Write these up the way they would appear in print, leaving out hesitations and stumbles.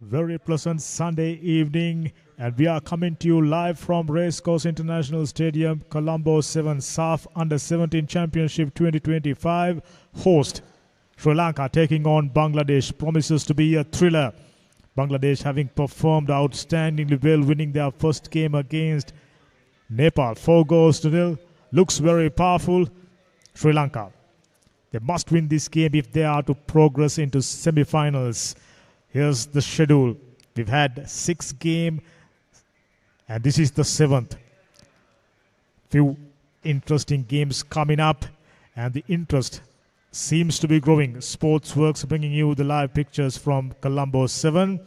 Very pleasant Sunday evening, and we are coming to you live from Racecourse International Stadium, Colombo 7 Saff Under-17 Championship 2025. Host Sri Lanka taking on Bangladesh. Promises to be a thriller. Bangladesh having performed outstandingly well, winning their first game against Nepal 4-0. Looks very powerful. Sri Lanka, they must win this game if they are to progress into semi-finals. Here's the schedule. We've had 6 games, and this is the 7th. Few interesting games coming up, and the interest seems to be growing. Sportsworks bringing you the live pictures from Colombo 7.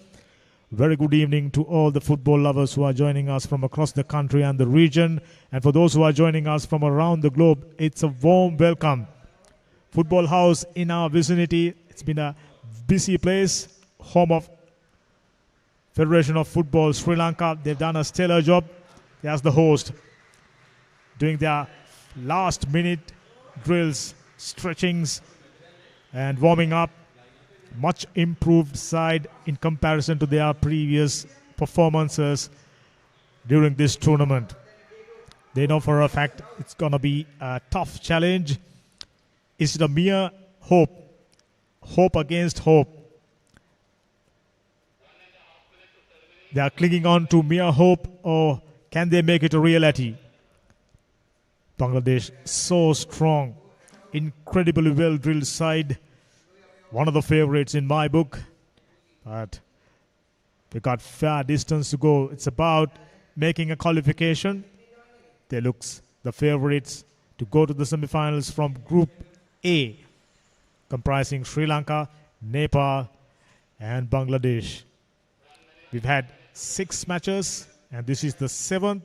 Very good evening to all the football lovers who are joining us from across the country and the region. And for those who are joining us from around the globe, it's a warm welcome. Football house in our vicinity. It's been a busy place. Home of Federation of Football Sri Lanka. They've done a stellar job as the host, doing their last minute drills, stretchings and warming up. Much improved side in comparison to their previous performances during this tournament. They know for a fact it's going to be a tough challenge. Is it a mere hope? Hope against hope. They are clinging on to mere hope, or can they make it a reality? Bangladesh, so strong, incredibly well-drilled side. One of the favorites in my book, but they got fair distance to go. It's about making a qualification. They look the favorites to go to the semi-finals from Group A, comprising Sri Lanka, Nepal, and Bangladesh. We've had 6 matches, and this is the 7th.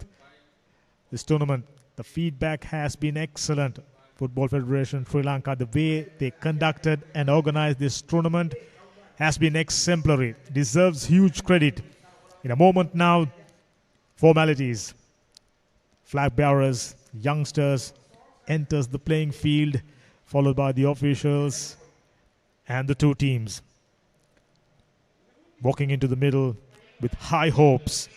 This tournament, the feedback has been excellent. Football Federation Sri Lanka, the way they conducted and organized this tournament has been exemplary. Deserves huge credit. In a moment now, formalities. Flag bearers, youngsters enters the playing field, followed by the officials and the 2 teams. Walking into the middle with high hopes.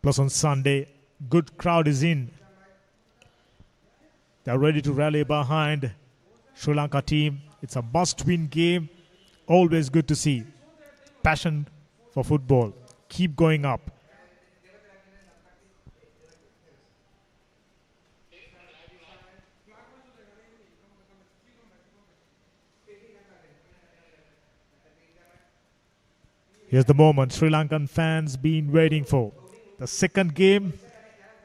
Plus on Sunday, good crowd is in. They're ready to rally behind Sri Lanka team. It's a must-win game. Always good to see. Passion for football. Keep going up. Here's the moment Sri Lankan fans been waiting for. The second game,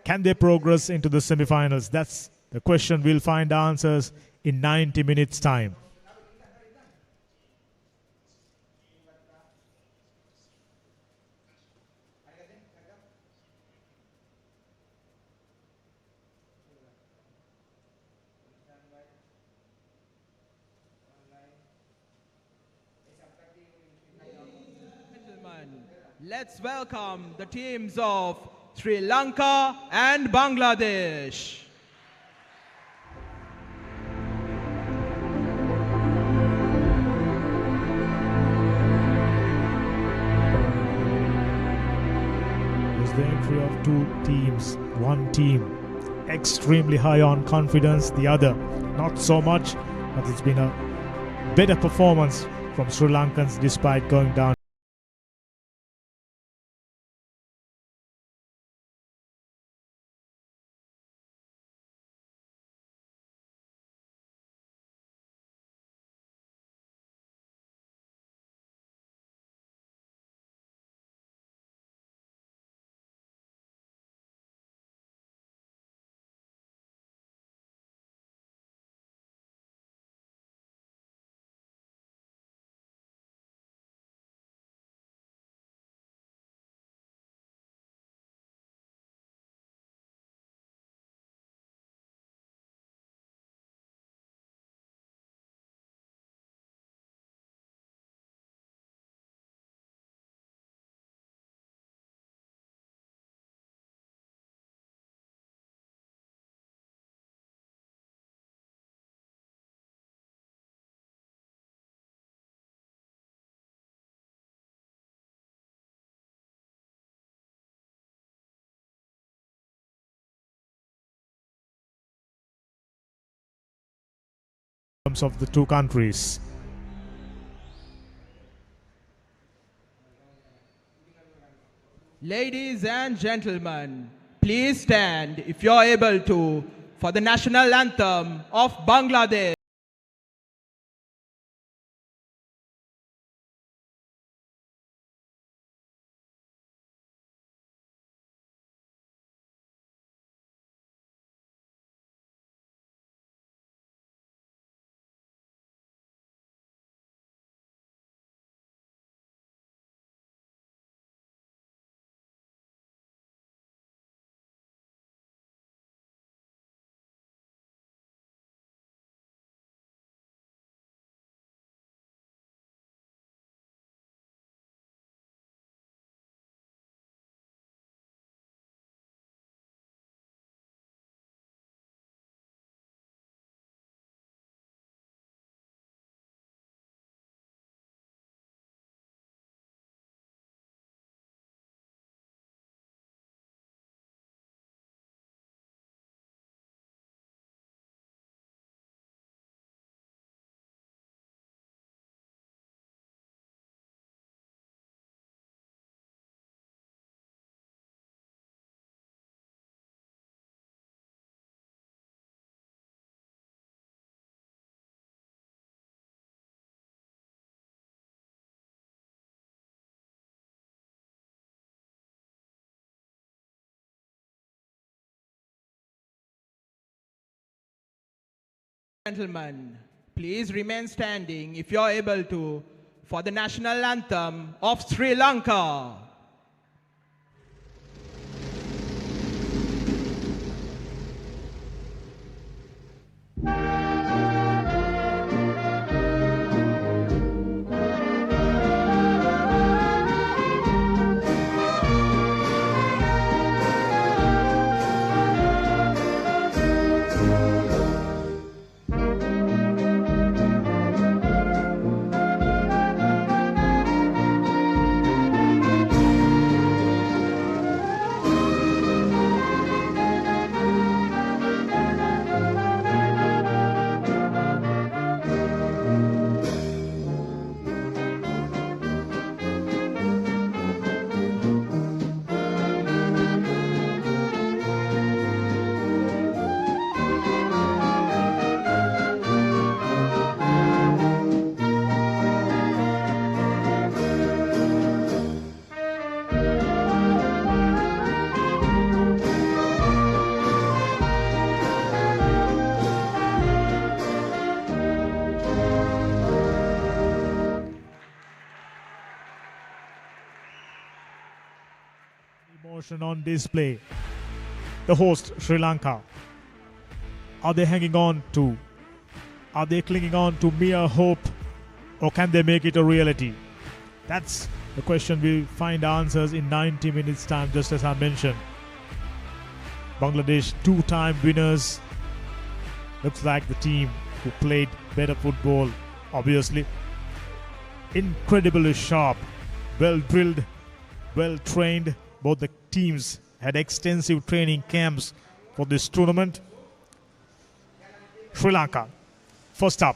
can they progress into the semi-finals? That's the question. We'll find answers in 90 minutes' time. Let's welcome the teams of Sri Lanka and Bangladesh. There's the entry of 2 teams. One team extremely high on confidence, the other not so much, but it's been a better performance from Sri Lankans despite going down of the two countries. Ladies and gentlemen, please stand if you are able to for the national anthem of Bangladesh. Gentlemen, please remain standing if you are able to for the national anthem of Sri Lanka. Emotion on display. The host, Sri Lanka. Are they hanging on to? Are they clinging on to mere hope? Or can they make it a reality? That's the question. We'll find answers in 90 minutes time, just as I mentioned. Bangladesh, two-time winners. Looks like the team who played better football, obviously. Incredibly sharp, well-drilled, well-trained. Both the teams had extensive training camps for this tournament. Sri Lanka. First up,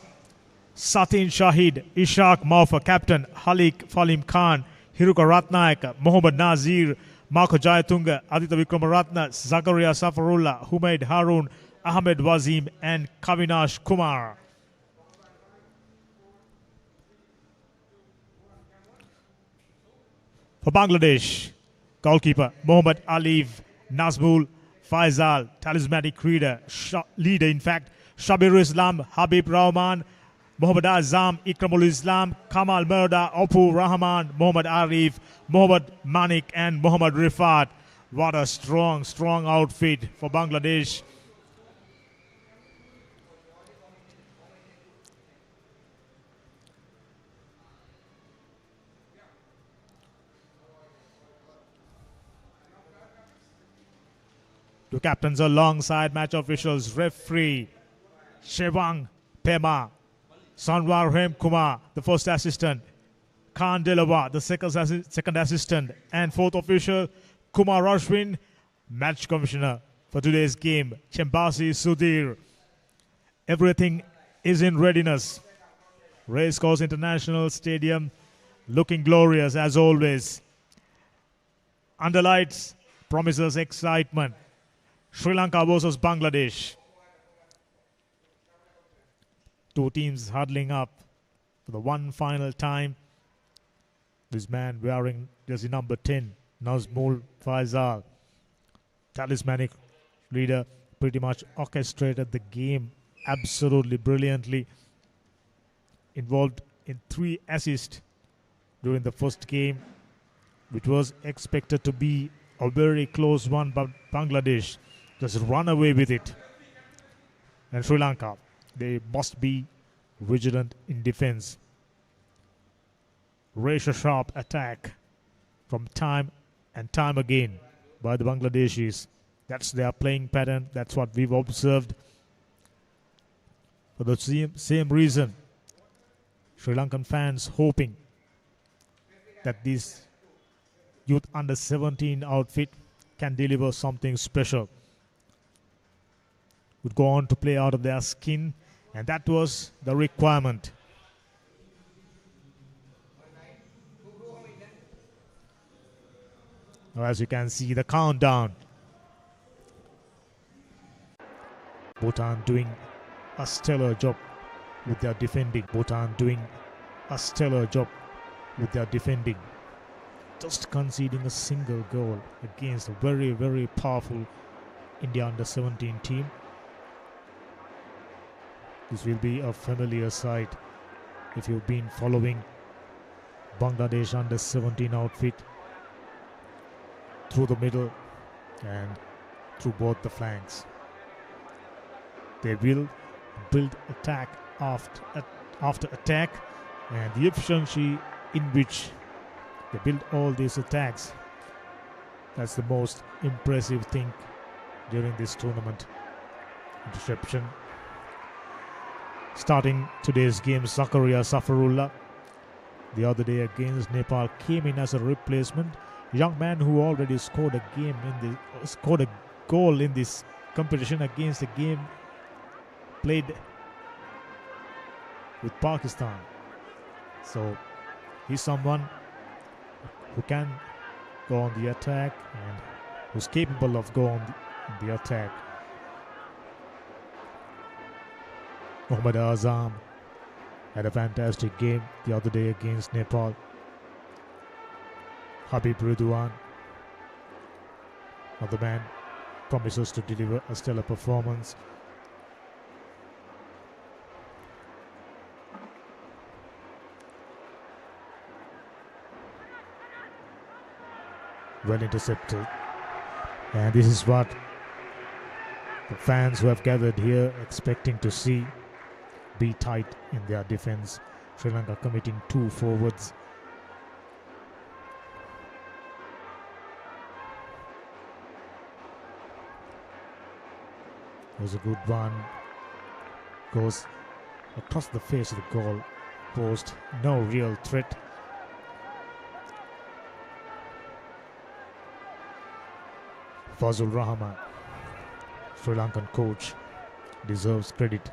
Satin Shahid, Ishaq Maufa, captain, Halik Falim Khan, Hiruka Ratnayaka, Mohammad Nazir, Marco Jayatunga, Aditya Vikramaratna, Zakaria Safarullah, Humaid Harun, Ahmed Wazim, and Kavinash Kumar. For Bangladesh, goalkeeper Mohammad Alif, Nazmul, Faisal, talismanic leader, Shabir Islam, Habib Rahman, Mohammad Azam, Ikramul Islam, Kamal Murda, Apu Rahman, Mohammad Arif, Mohammad Manik, and Mohammad Rifat. What a strong outfit for Bangladesh. Two captains alongside match officials, referee Shevang Pema, Sanwar Hem Kumar, the first assistant, Khan Delawa, the second assistant, and fourth official, Kumar Rashwin, match commissioner for today's game, Chembasi Sudhir. Everything is in readiness. Racecourse International Stadium looking glorious as always. Under lights promises excitement. Sri Lanka versus Bangladesh. Two teams huddling up for the one final time. This man wearing jersey number 10, Nazmul Faisal, talismanic leader, pretty much orchestrated the game absolutely brilliantly. Involved in 3 assists during the first game, which was expected to be a very close one, but Bangladesh just run away with it. And Sri Lanka, they must be vigilant in defense. Razor-sharp attack from time and time again by the Bangladeshis. That's their playing pattern. That's what we've observed. For the same reason, Sri Lankan fans hoping that this youth under 17 outfit can deliver something special. Would go on to play out of their skin, and that was the requirement. Now, as you can see, the countdown. Bhutan doing a stellar job with their defending. Bhutan doing a stellar job with their defending. Just conceding a single goal against a very, very powerful India under 17 team. This will be a familiar sight if you've been following Bangladesh under 17 outfit through the middle and through both the flanks. They will build attack after attack, and the efficiency in which they build all these attacks, that's the most impressive thing during this tournament. Interception. Starting today's game, Zakaria Safarullah, the other day against Nepal, came in as a replacement. Young man who already scored a goal in this competition against the game played with Pakistan. So he's someone who can go on the attack and who's capable of going on the attack. Mohammad Azam had a fantastic game the other day against Nepal. Habib Ridwan, another man, promises to deliver a stellar performance. Well intercepted. And this is what the fans who have gathered here expecting to see. Be tight in their defense. Sri Lanka committing 2 forwards. It was a good one. Goes across the face of the goal post. No real threat. Fazul Rahman, Sri Lankan coach, deserves credit.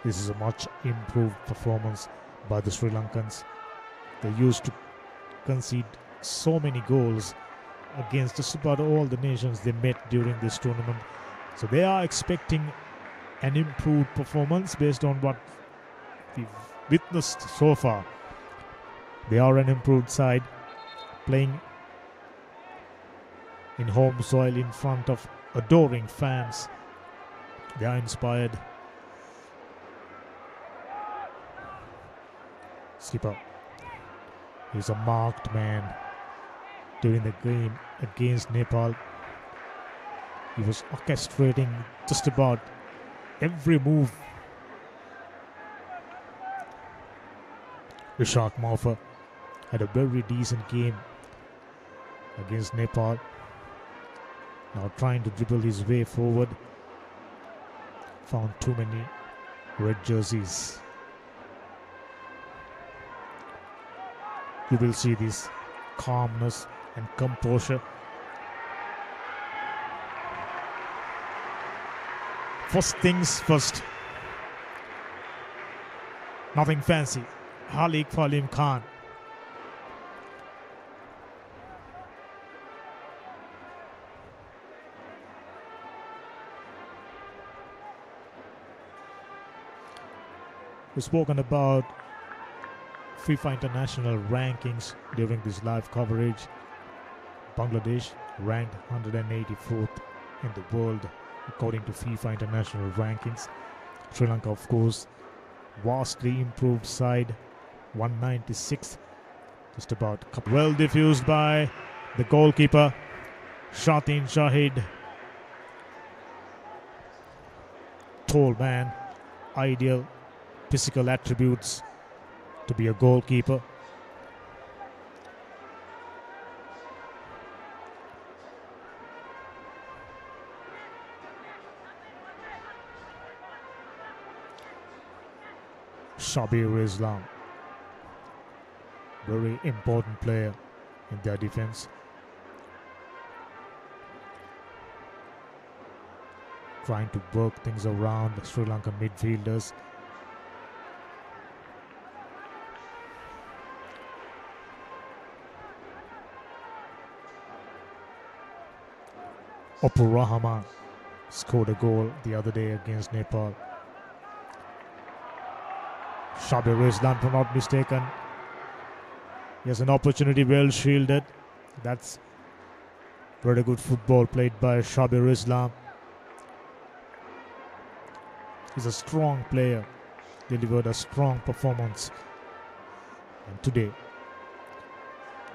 This is a much improved performance by the Sri Lankans. They used to concede so many goals against just about all the nations they met during this tournament. So they are expecting an improved performance based on what we've witnessed so far. They are an improved side, playing in home soil in front of adoring fans. They are inspired. Skipper, he's a marked man during the game against Nepal. He was orchestrating just about every move. Ishaq Maufa had a very decent game against Nepal. Now trying to dribble his way forward. Found too many red jerseys. You will see this calmness and composure. First things first. Nothing fancy. Halik Falim Khan. We've spoken about FIFA International rankings during this live coverage. Bangladesh ranked 184th in the world according to FIFA International rankings. Sri Lanka, of course, vastly improved side, 196th, just about. Well diffused by the goalkeeper, Shatin Shahid. Tall man, ideal physical attributes to be a goalkeeper. Shabir Islam, very important player in their defense. Trying to work things around the Sri Lankan midfielders. Opur Rahman scored a goal the other day against Nepal. Shabir Islam, if I'm not mistaken, he has an opportunity well shielded. That's very good football played by Shabir Islam. He's a strong player, delivered a strong performance. And today,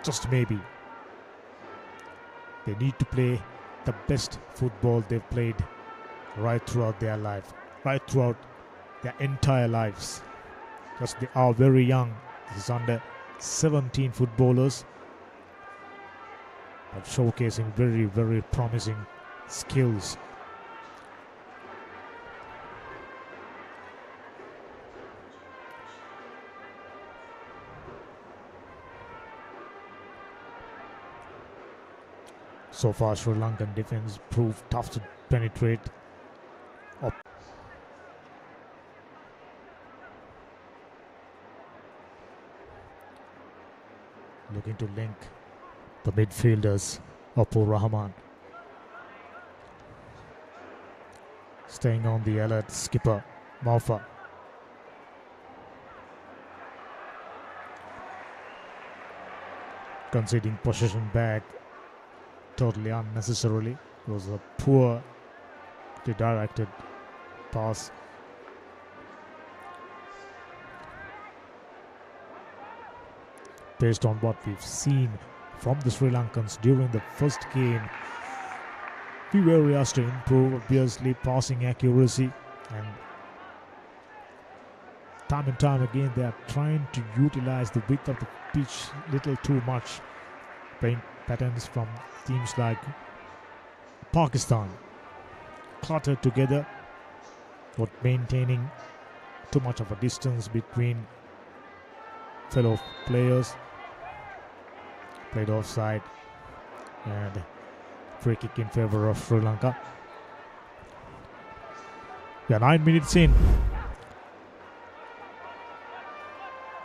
just maybe, they need to play the best football they've played right throughout their life, right throughout their entire lives. Because they are very young. This is under 17 footballers, but showcasing very, very promising skills. So far, Sri Lankan defense proved tough to penetrate. Looking to link the midfielders, Opur Rahman. Staying on the alert, skipper Maufa. Conceding possession back totally unnecessarily. It was a poor directed pass. Based on what we've seen from the Sri Lankans during the first game, we were asked to improve, obviously, passing accuracy, and time again they are trying to utilize the width of the pitch little too much, playing patterns from teams like Pakistan, cluttered together, not maintaining too much of a distance between fellow players. Played offside, and free kick in favor of Sri Lanka. Yeah, 9 minutes in.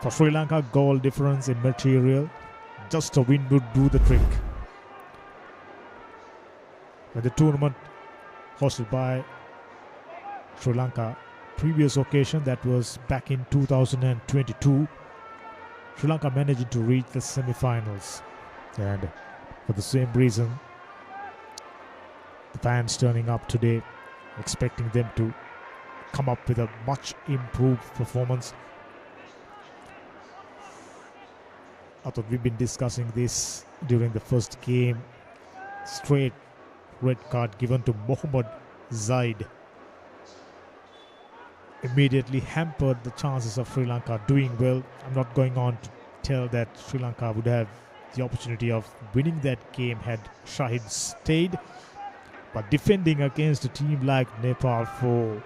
For Sri Lanka, goal difference immaterial. Just a win would do the trick. When the tournament hosted by Sri Lanka, previous occasion, that was back in 2022, Sri Lanka managed to reach the semi-finals. And for the same reason, the fans turning up today, expecting them to come up with a much improved performance. I thought we've been discussing this during the first game. Straight red card given to Mohammad Zaid immediately hampered the chances of Sri Lanka doing well. I'm not going on to tell that Sri Lanka would have the opportunity of winning that game had Shahid stayed, but defending against a team like Nepal for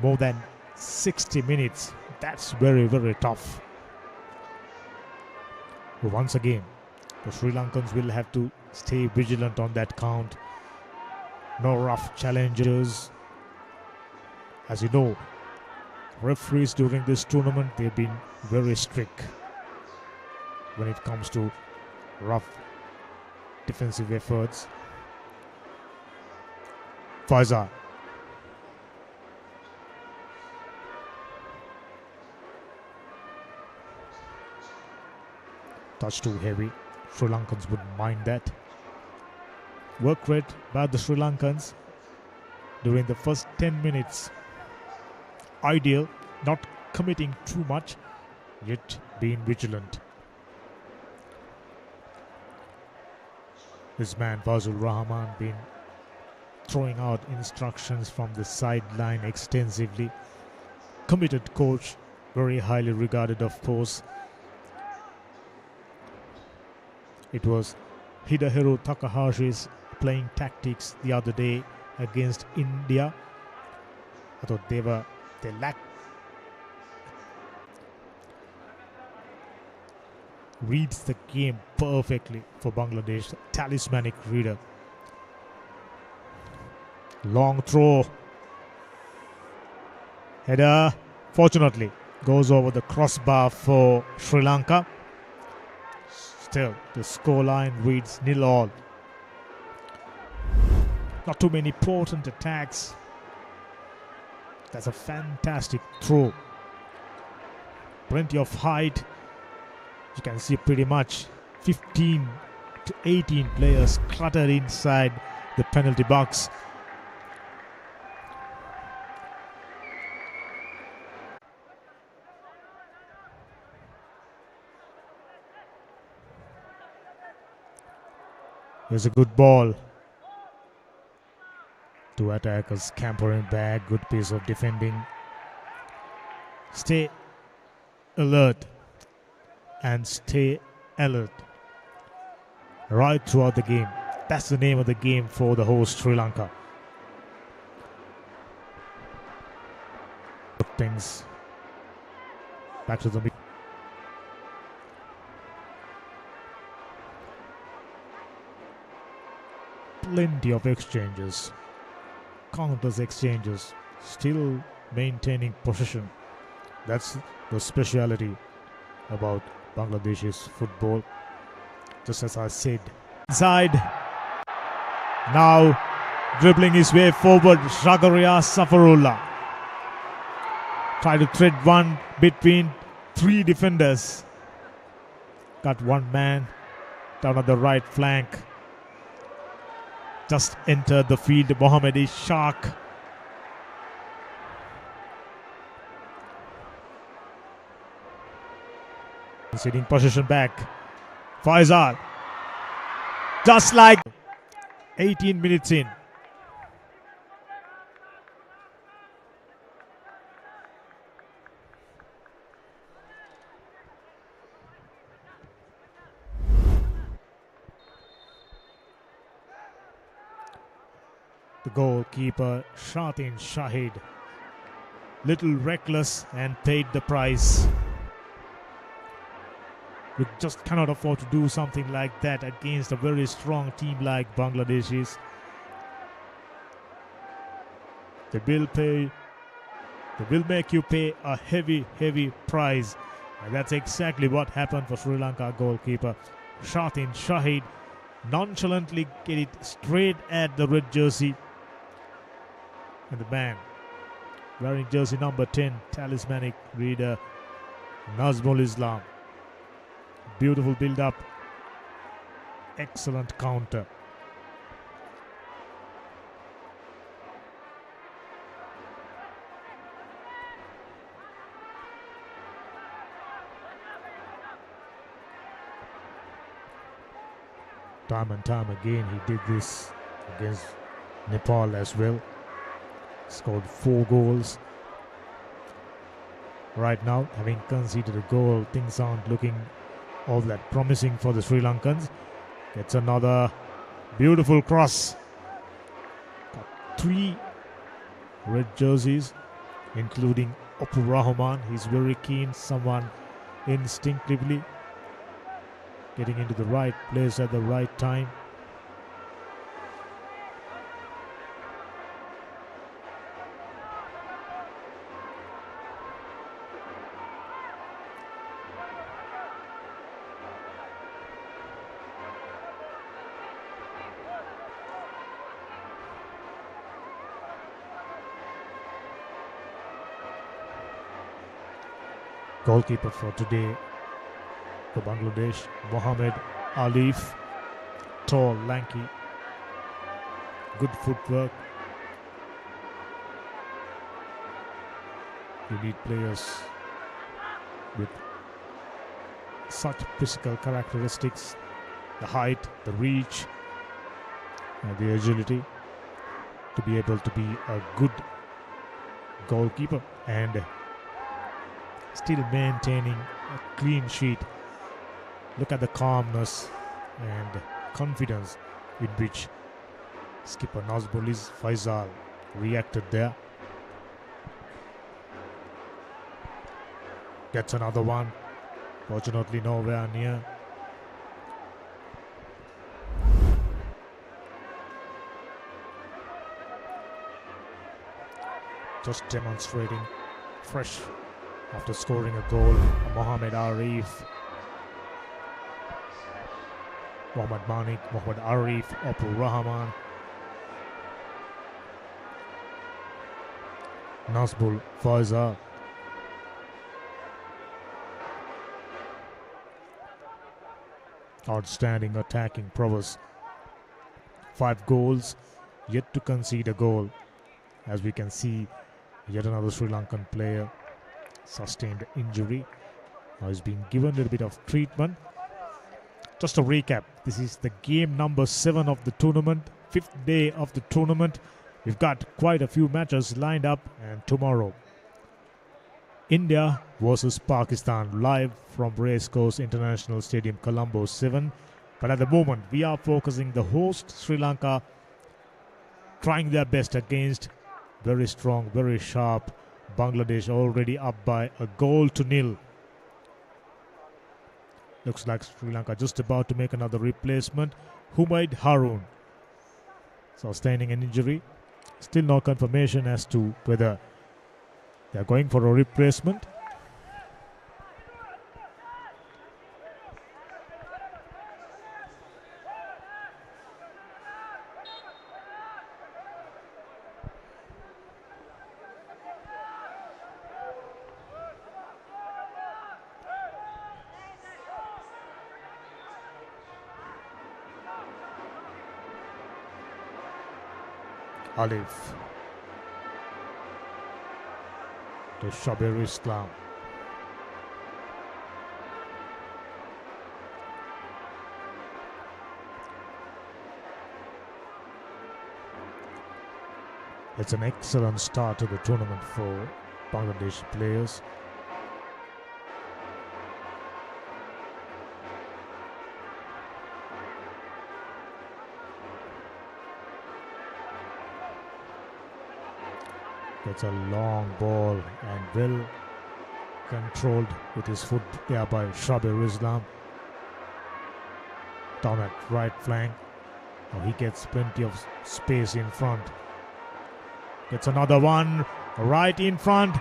more than 60 minutes, that's very, very tough. But once again, the Sri Lankans will have to stay vigilant on that count. No rough challenges. As you know, Referees during this tournament, they've been very strict when it comes to rough defensive efforts. Faizal. Touch too heavy. Sri Lankans wouldn't mind that. Work rate by the Sri Lankans during the first 10 minutes. Ideal, not committing too much, yet being vigilant. This man Fazul Rahman been throwing out instructions from the sideline extensively. Committed coach, very highly regarded of course. It was Hidehiro Takahashi's playing tactics the other day against India. I thought they lacked. Reads the game perfectly for Bangladesh. Talismanic reader. Long throw. Header. Fortunately, goes over the crossbar for Sri Lanka. Still, the scoreline reads 0-all. Not too many potent attacks. That's a fantastic throw. Plenty of height. You can see pretty much 15 to 18 players cluttered inside the penalty box. Here's a good ball. Two attackers scampering back. Good piece of defending. Stay alert and stay alert right throughout the game. That's the name of the game for the host Sri Lanka. Things back to the mid. Plenty of exchanges, countless exchanges, still maintaining possession. That's the speciality about Bangladesh's football. Just as I said, inside now, dribbling his way forward, Zakaria Safarullah try to thread one between three defenders. Got one man down on the right flank. Just entered the field, Mohamed Ishaq. Conceding possession back. Faizal. Just like 18 minutes in. The goalkeeper, Shatin Shahid, little reckless and paid the price. We just cannot afford to do something like that against a very strong team like Bangladeshis. They will make you pay a heavy price. And that's exactly what happened for Sri Lanka goalkeeper Shatin Shahid. Nonchalantly get it straight at the red jersey. And the man wearing jersey number 10, talismanic reader Nazmul Islam. Beautiful build-up. Excellent counter. Time and time again he did this against Nepal as well. Scored 4 goals. Right now, having conceded a goal, things aren't looking all that promising for the Sri Lankans. Gets another beautiful cross. Got 3 red jerseys, including Opur Rahman. He's very keen, someone instinctively getting into the right place at the right time. Goalkeeper for today for Bangladesh, Mohamed Alif. Tall, lanky, good footwork. You need players with such physical characteristics, the height, the reach, and the agility to be able to be a good goalkeeper and still maintaining a clean sheet. Look at the calmness and confidence with which skipper Nazbulis Faisal reacted there. Gets another one, fortunately nowhere near. Just demonstrating fresh after scoring a goal. Mohamed Arif, Mohamed Manik, Mohamed Arif, Abdul Rahman, Nazbul Faisal. Outstanding attacking prowess. 5 goals, yet to concede a goal. As we can see, yet another Sri Lankan player sustained injury. Now he's been given a little bit of treatment. Just a recap, this is the game number 7 of the tournament, 5th day of the tournament. We've got quite a few matches lined up, and tomorrow India versus Pakistan live from Racecourse International Stadium, Colombo 7. But at the moment, we are focusing the host, Sri Lanka, trying their best against very strong, very sharp Bangladesh, already up by a 1-0. Looks like Sri Lanka just about to make another replacement. Humaid Haroon sustaining an injury. Still no confirmation as to whether they are going for a replacement. Alif to Shabir Islam. It's an excellent start to the tournament for Bangladesh players. Gets a long ball and well controlled with his foot there by Shabir Islam. Down at right flank. Now he gets plenty of space in front. Gets another one right in front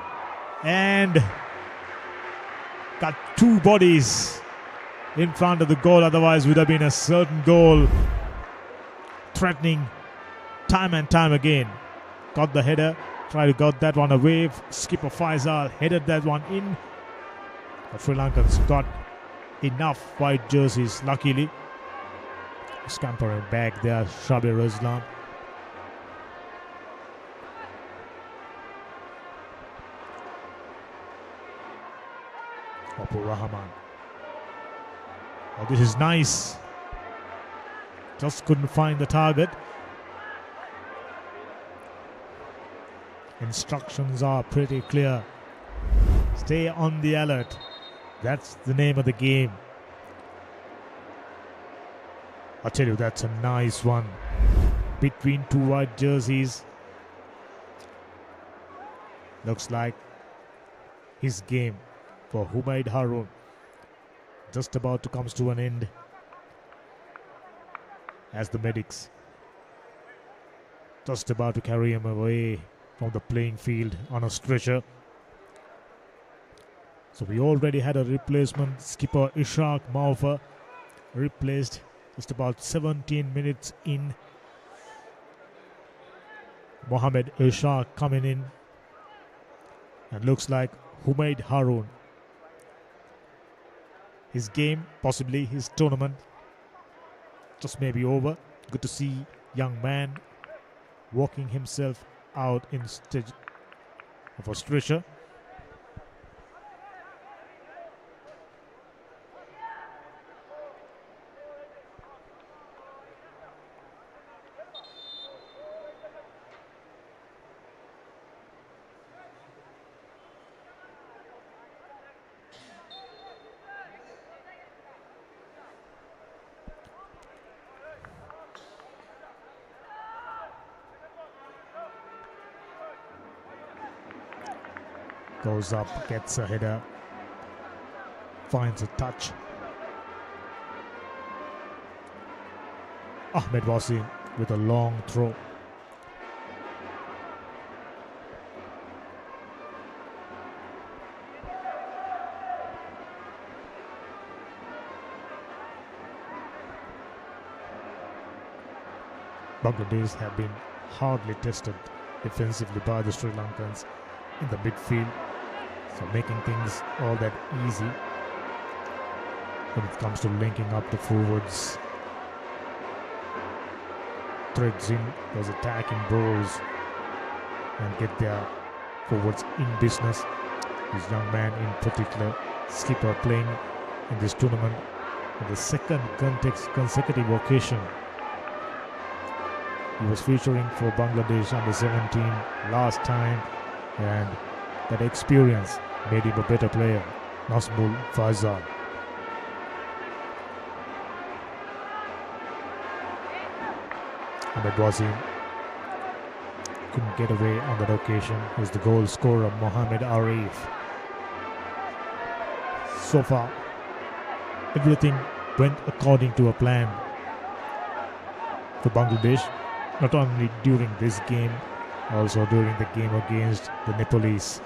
and got 2 bodies in front of the goal. Otherwise would have been a certain goal. Threatening time and time again. Got the header. Tried to got that one away. Skipper Faisal headed that one in. But Sri Lankans got enough white jerseys, luckily. Scampering back there, Shabir Islam. Abdul Rahman. Oh, this is nice. Just couldn't find the target. Instructions are pretty clear. Stay on the alert. That's the name of the game. I'll tell you, that's a nice one. Between 2 white jerseys. Looks like his game for Humaid Haroon just about to come to an end as the medics just about to carry him away from the playing field on a stretcher. So we already had a replacement. Skipper Ishaq Maufa replaced just about 17 minutes in. Mohamed Ishaq coming in. And looks like Humaid Haroon his game, possibly his tournament, just maybe over. Good to see young man walking himself out in stage of a stretcher. Goes up, gets a header, finds a touch. Ahmed Wasim with a long throw. Bangladesh have been hardly tested defensively by the Sri Lankans in the midfield, so making things all that easy when it comes to linking up the forwards. Threads in those attacking balls and get their forwards in business. This young man in particular, skipper, playing in this tournament on the second consecutive occasion. He was featuring for Bangladesh U17 last time, and that experience made him a better player. Nazmul Faisal. Ahmed Wasim couldn't get away on that occasion. He's the goal scorer, Mohamed Arif. So far, everything went according to a plan for Bangladesh, not only during this game, also during the game against the Nepalese.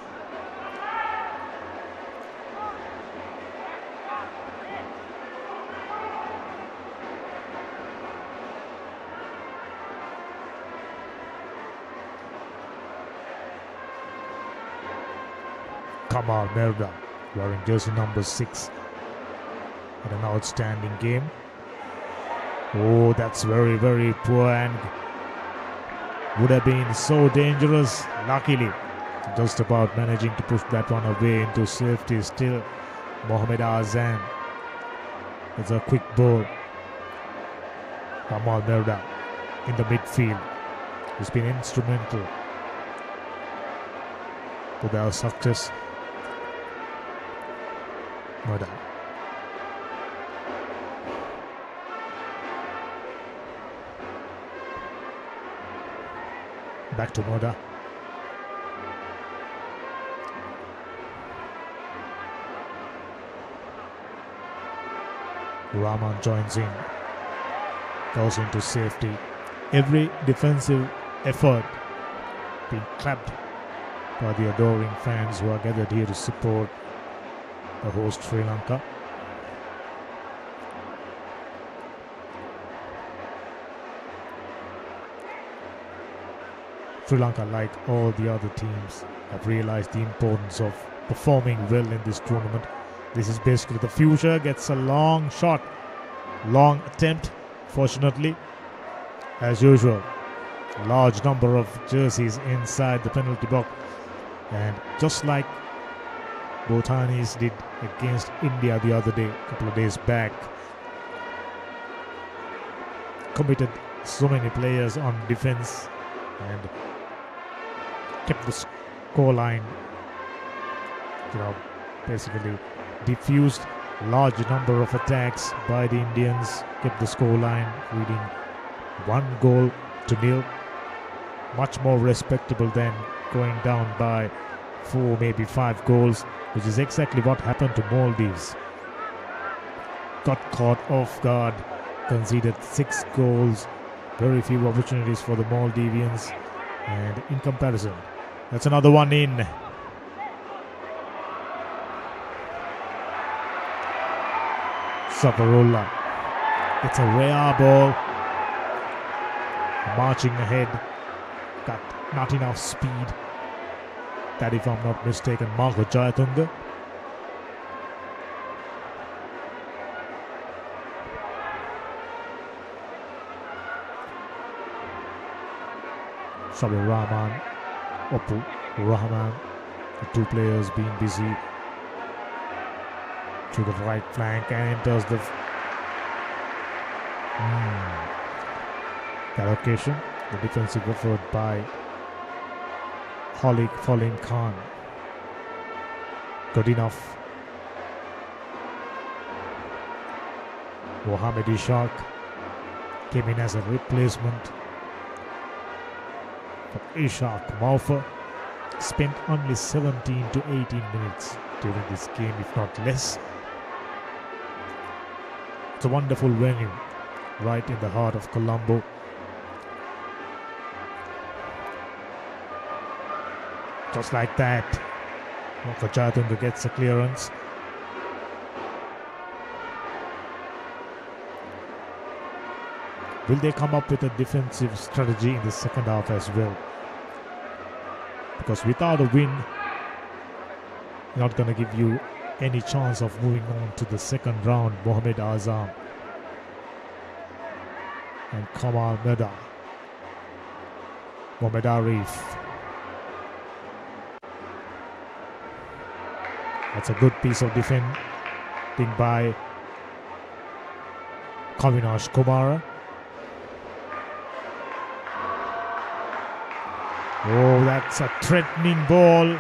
Kamal Merda, wearing jersey number 6, had an outstanding game. Oh, that's very, very poor and would have been so dangerous. Luckily, just about managing to push that one away into safety. Still, Mohamed Azam. It's a quick ball. Kamal Merda in the midfield. He's been instrumental to their success. Merda. Back to Moda. Rahman joins in. Goes into safety. Every defensive effort being clapped by the adoring fans who are gathered here to support the host Sri Lanka. Sri Lanka, like all the other teams, have realized the importance of performing well in this tournament. This is basically the future. Gets a long shot, long attempt. Fortunately, as usual, large number of jerseys inside the penalty box, and just like Bhutanis did against India the other day, a couple of days back, committed so many players on defense and kept the scoreline, basically diffused large number of attacks by the Indians, kept the scoreline reading 1-0. Much more respectable than going down by 4, maybe 5 goals, which is exactly what happened to Maldives. Got caught off guard, conceded 6 goals, very few opportunities for the Maldivians, and in comparison, that's another one in. Savarullah. It's a rare ball. Marching ahead. Got not enough speed. That, if I'm not mistaken, Marco Jayatunga. Shabir Rahman, Oppu Rahman, the two players being busy to the right flank and enters the that occasion. The defensive effort by Holik Falim Khan. Good enough. Mohamed Ishaq came in as a replacement for Ishaq Maufa. Spent only 17 to 18 minutes during this game, if not less. It's a wonderful venue right in the heart of Colombo. Just like that, Jayatunga gets a clearance. Will they come up with a defensive strategy in the second half as well? Because without a win, not going to give you any chance of moving on to the second round. Mohamed Azam and Kamal Meda. Mohamed Arif. That's a good piece of defending by Kavinash Kumara. Oh, that's a threatening ball.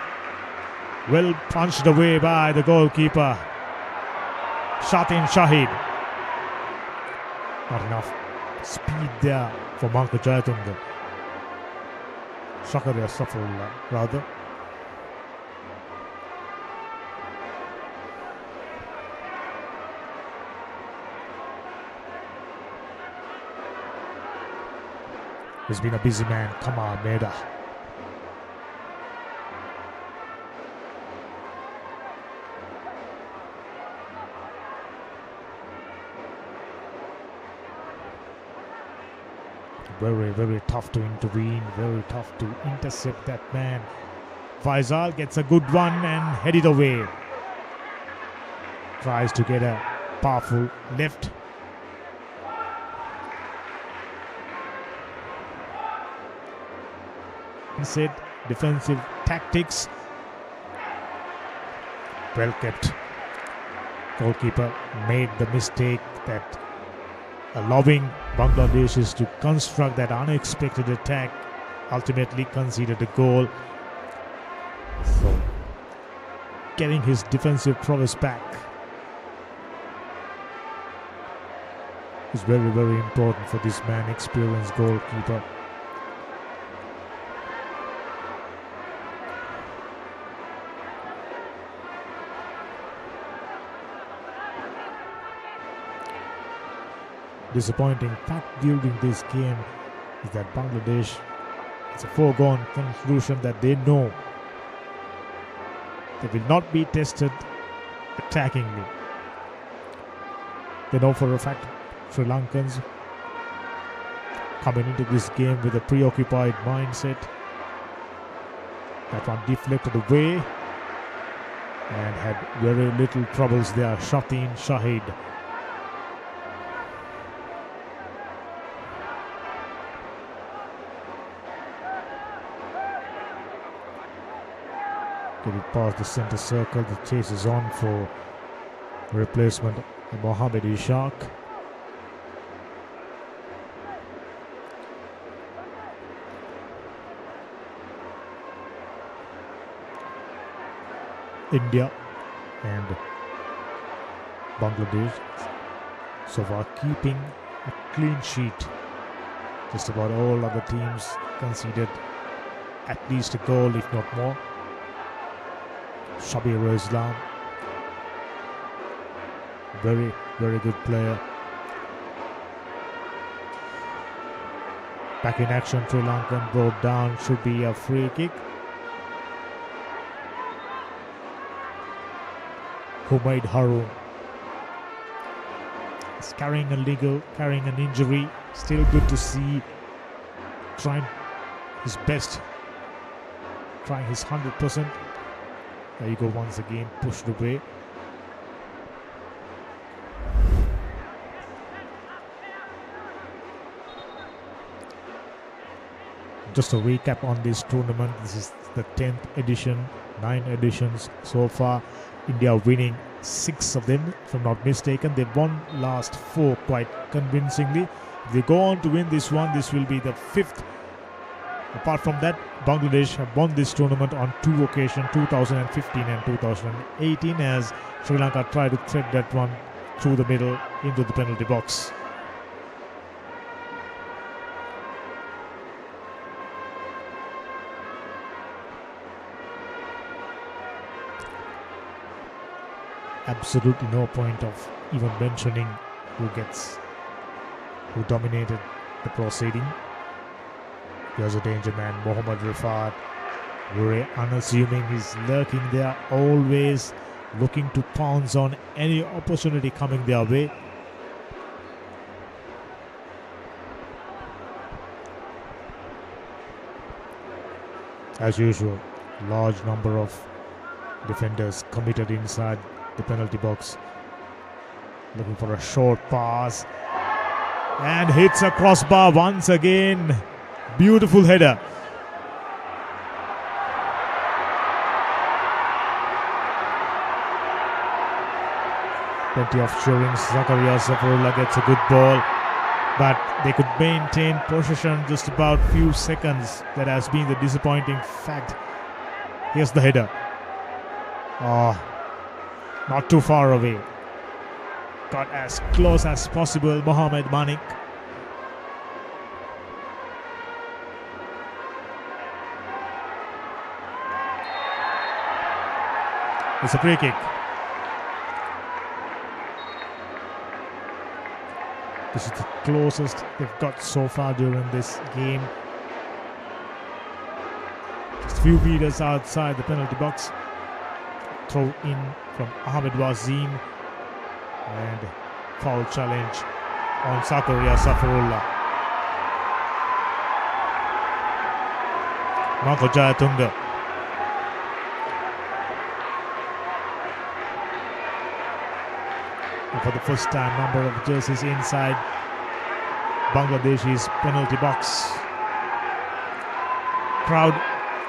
Well punched away by the goalkeeper, Shatin Shahid. Not enough speed there for Manka Jayatunga. Shakaria Safullah, rather. He's been a busy man, Kamal Meda. Very, very tough to intervene, very tough to intercept that man. Faisal gets a good one and head it away. Tries to get a powerful left. Instead, defensive tactics. Well kept. Goalkeeper made the mistake that allowing Bangladeshis to construct that unexpected attack, ultimately conceded a goal. So, getting his defensive prowess back is very, very important for this man, experienced goalkeeper. Disappointing fact during this game is that Bangladesh, it's a foregone conclusion that they know they will not be tested attackingly. They know for a fact Sri Lankans coming into this game with a preoccupied mindset. That one deflected away and had very little troubles there. Shatin Shahid. Get it past the centre circle. The chase is on for replacement Mohamed Ishaq. India and Bangladesh so far keeping a clean sheet. Just about all other teams conceded at least a goal, if not more. Shabir Islam, very, very good player. Back in action, Sri Lankan brought down, should be a free kick. Humaid Haroon is carrying an injury. Still good to see. Trying his best, trying his 100%. There you go, once again pushed away. Just a recap on this tournament. This is the 10th edition, 9 editions so far. India winning 6 of them, if I'm not mistaken. They've won last 4 quite convincingly. If they go on to win this one, this will be the 5th. Apart from that, Bangladesh have won this tournament on 2 occasions, 2015 and 2018, as Sri Lanka tried to thread that one through the middle into the penalty box. Absolutely no point of even mentioning who dominated the proceeding. Here's a danger man, Mohammad Rifat. Very unassuming, he's lurking there, always looking to pounce on any opportunity coming their way. As usual, large number of defenders committed inside the penalty box, looking for a short pass, and hits a crossbar once again. Beautiful header. Plenty of cheering. Zakaria Zafarullah gets a good ball, but they could maintain possession just about few seconds. That has been the disappointing fact. Here's the header. Not too far away. Got as close as possible, Mohamed Manik. It's a free kick. This is the closest they've got so far during this game. Just a few meters outside the penalty box. Throw in from Ahmed Wazim, and foul challenge on Zakaria Zafarullah. Marco Jayatunga. And for the first time, number of jerseys inside Bangladesh's penalty box. Crowd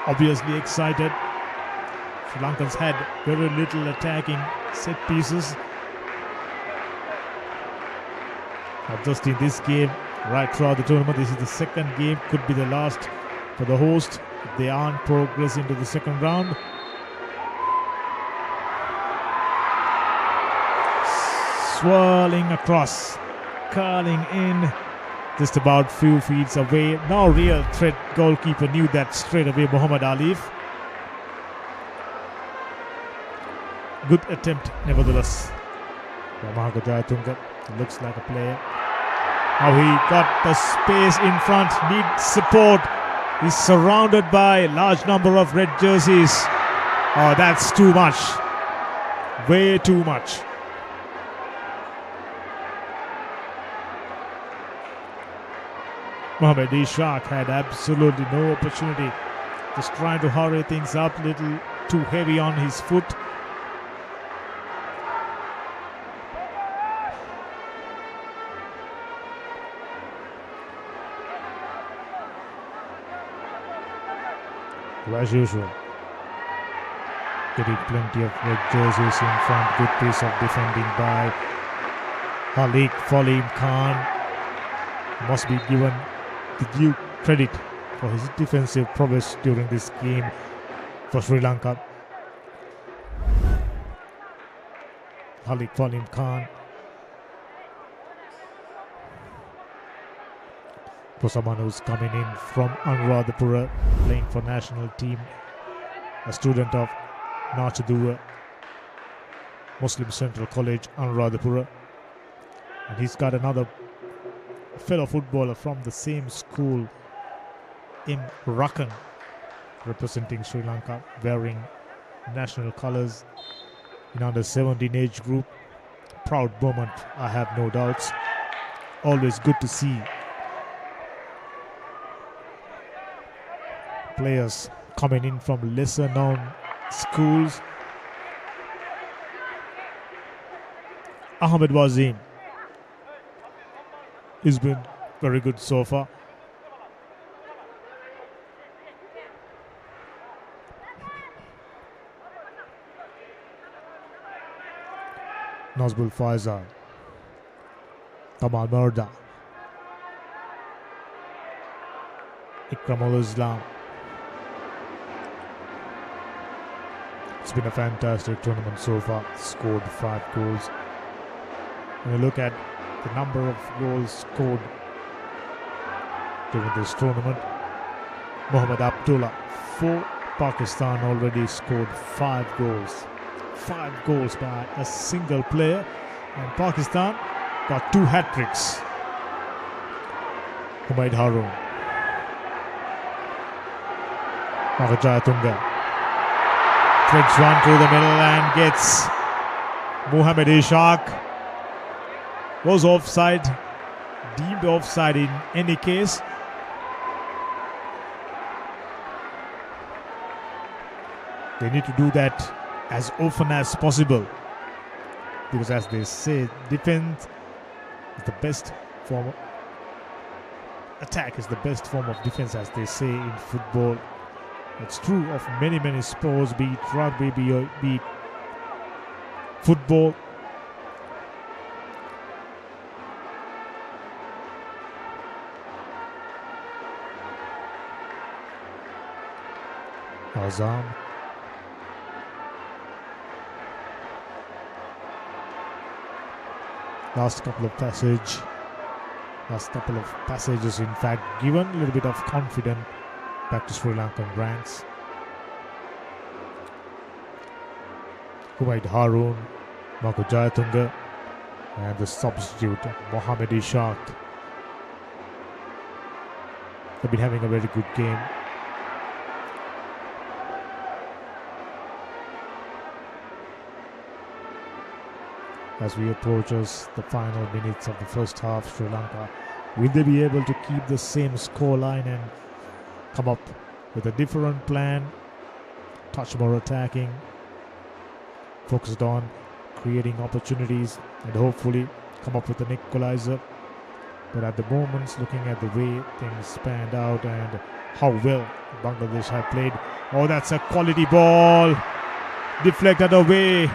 obviously excited. Sri Lankans had very little attacking set pieces. Not just in this game, right throughout the tournament. This is the second game, could be the last for the host if they aren't progressing to the second round. Swirling across, curling in, just about few feet away. Now real threat, goalkeeper knew that straight away, Muhammad Alif. Good attempt nevertheless. Marco Jayatunga looks like a player. Now he got the space in front, needs support. He's surrounded by a large number of red jerseys. Oh, that's too much. Way too much. Mohamed Ishaq had absolutely no opportunity. Just trying to hurry things up, little too heavy on his foot. As usual, getting plenty of red jerseys in front. Good piece of defending by Halik Falim Khan. Must be given the due credit for his defensive prowess during this game for Sri Lanka. Halik Falim Khan, for someone who's coming in from Anuradhapura, playing for national team, a student of Nachadua Muslim Central College, Anuradhapura. And he's got another fellow footballer from the same school, M. Rakan, representing Sri Lanka, wearing national colours in under 17 age group. Proud moment, I have no doubts. Always good to see players coming in from lesser known schools. Ahmed Wazim has been very good so far. Nazmul Faisal, Kamal Murda, Ikramul Islam. It's been a fantastic tournament so far. Scored 5 goals. When you look at the number of goals scored during this tournament, Mohammad Abdullah for Pakistan already scored 5 goals. 5 goals by a single player, and Pakistan got 2 hat-tricks. Humaid Haroon, Magajayatunga threads one through the middle and gets Mohamed Ishaq. Was offside, deemed offside in any case. They need to do that as often as possible, because as they say, defense is the best form of attack is the best form of defense, as they say in football. It's true of many sports, be it rugby, be it football. Azam. Last couple of passages, in fact, given a little bit of confidence back to Sri Lankan ranks. Humaid Haroon, Magajayatunga, and the substitute Mohamed Ishaq. They've been having a very good game. As we approach the final minutes of the first half, Sri Lanka, will they be able to keep the same scoreline and come up with a different plan, touch more attacking, focused on creating opportunities, and hopefully come up with an equalizer? But at the moment, looking at the way things panned out and how well Bangladesh have played, oh, that's a quality ball, deflected away,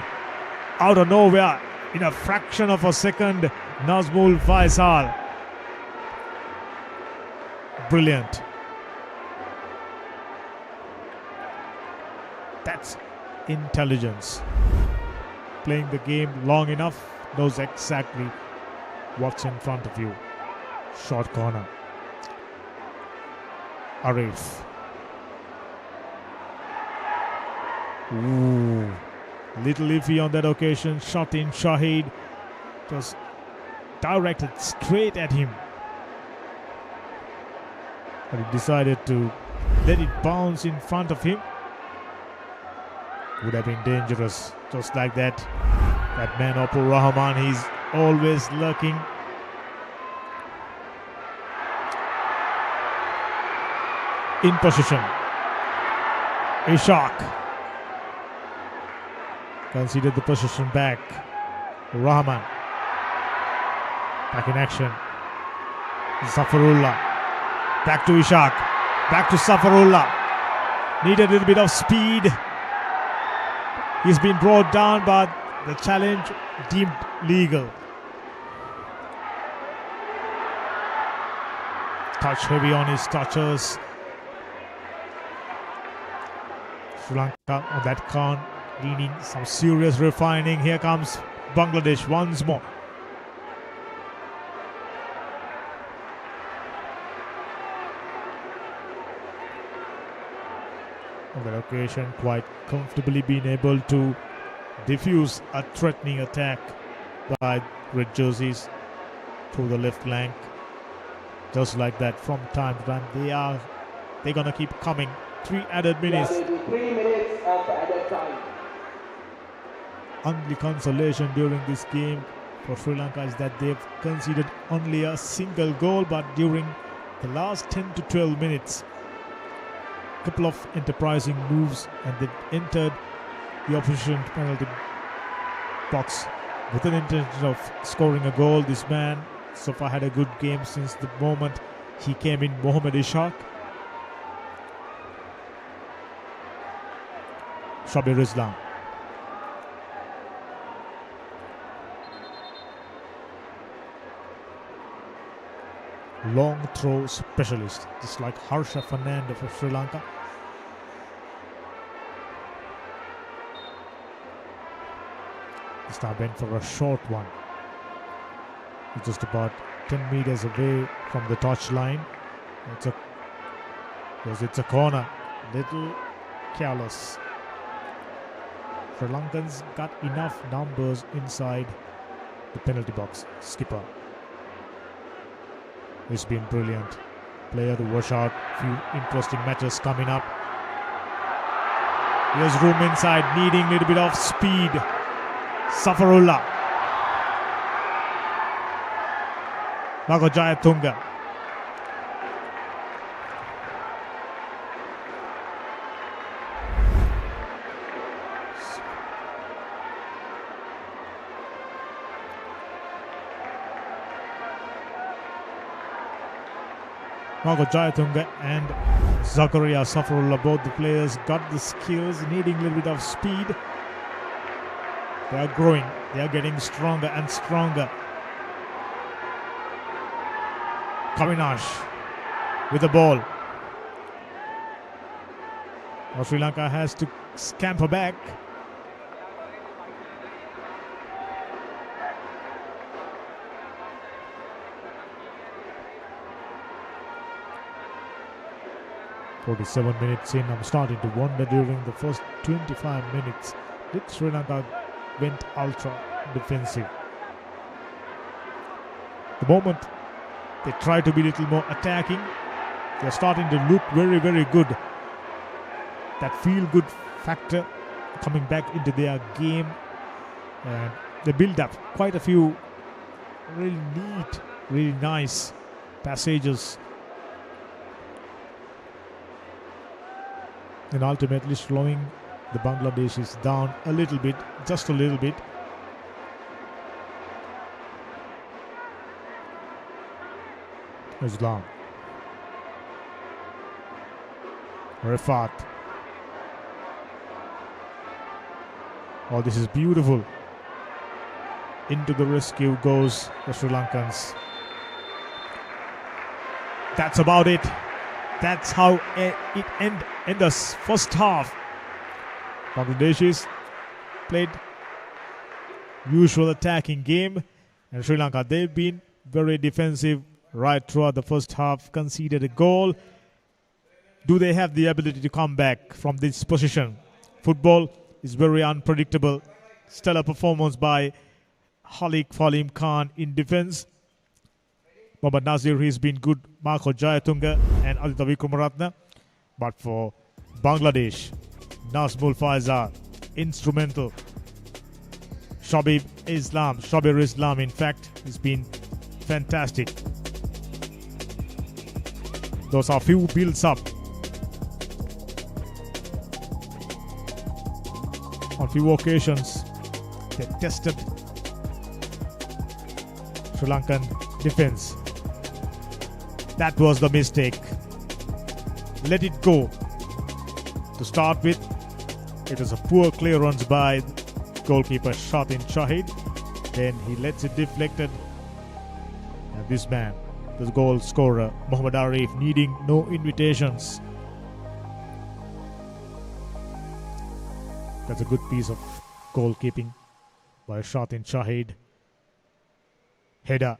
out of nowhere. In a fraction of a second, Nazmul Faisal. Brilliant. That's intelligence. Playing the game long enough, knows exactly what's in front of you. Short corner. Arif. Ooh. Little iffy on that occasion. Shot in Shahid. Just directed straight at him. But he decided to let it bounce in front of him. Would have been dangerous. Just like that. That man Opur Rahman, he's always lurking. In position. Ishaq. Conceded the position back. Rahman. Back in action. Safarullah. Back to Ishaq. Back to Safarullah. Needed a little bit of speed. He's been brought down, but the challenge deemed legal. Touch heavy on his touches. Sri Lanka on that count, needing some serious refining. Here comes Bangladesh once more. On that occasion, quite comfortably being able to diffuse a threatening attack by red jerseys through the left flank. Just like that, from time to time, they're gonna keep coming. 3 added minutes. 3 minutes of added time. Only consolation during this game for Sri Lanka is that they've conceded only a single goal, but during the last 10 to 12 minutes, a couple of enterprising moves, and they've entered the opposition penalty box with an intention of scoring a goal. This man so far had a good game since the moment he came in, Mohamed Ishaq. Shabir Islam. long throw specialist, just like Harsha Fernando for Sri Lanka. This time went for a short one. It's just about 10 meters away from the touch line. It's a corner. Little careless. Sri Lankans got enough numbers inside the penalty box. Skipper. He's been brilliant. Player to watch out. Few interesting matches coming up. Here's room inside, needing a little bit of speed. Safarullah. Marco Jayatunga. Marco Jayatunga and Zakaria Safarullah, both the players got the skills, needing a little bit of speed. They are growing. They are getting stronger and stronger. Kavinash with the ball. Now Sri Lanka has to scamper back. "47 minutes in, I'm starting to wonder during the first 25 minutes, did Sri Lanka went ultra defensive? The moment they try to be a little more attacking, they're starting to look very, very good. That feel-good factor coming back into their game. And they build up quite a few really neat, really nice passages. And ultimately slowing the Bangladeshis down a little bit, just a little bit. Islam. Rifat. Oh, this is beautiful. Into the rescue goes the Sri Lankans. That's about it. That's how it ended in the first half. Bangladeshis played usual attacking game, and Sri Lanka, they've been very defensive right throughout the first half, conceded a goal. Do they have the ability to come back from this position? Football is very unpredictable. Stellar performance by Halik Falim Khan in defense. Mohammad Nazir, he's been good. Marco Jayatunga and Aditya Vikramaratne. But for Bangladesh, Nazmul Faizal, instrumental. Shabir Islam, in fact, has been fantastic. Those are few builds up. On few occasions, they tested Sri Lankan defense. That was the mistake. Let it go. To start with, it was a poor clearance by goalkeeper Shatin Shahid. Then he lets it deflected. And this man, the goal scorer, Muhammad Arif, needing no invitations. That's a good piece of goalkeeping by Shatin Shahid. Header.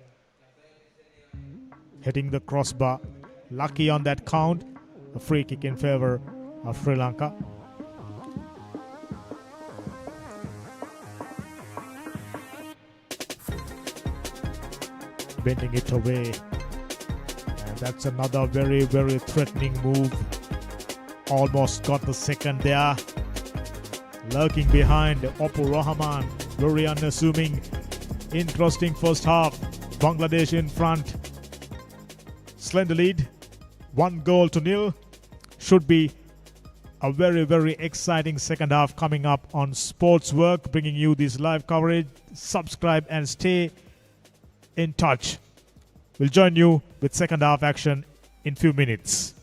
Hitting the crossbar. Lucky on that count. A free kick in favor of Sri Lanka. Bending it away. And that's another very, very threatening move. Almost got the second there. Lurking behind Opur Rahman. Very unassuming. Interesting first half. Bangladesh in front. Slender lead. 1-0. Should be a very, very exciting second half coming up on Sportswork, bringing you this live coverage. Subscribe and stay in touch. We'll join you with second half action in few minutes.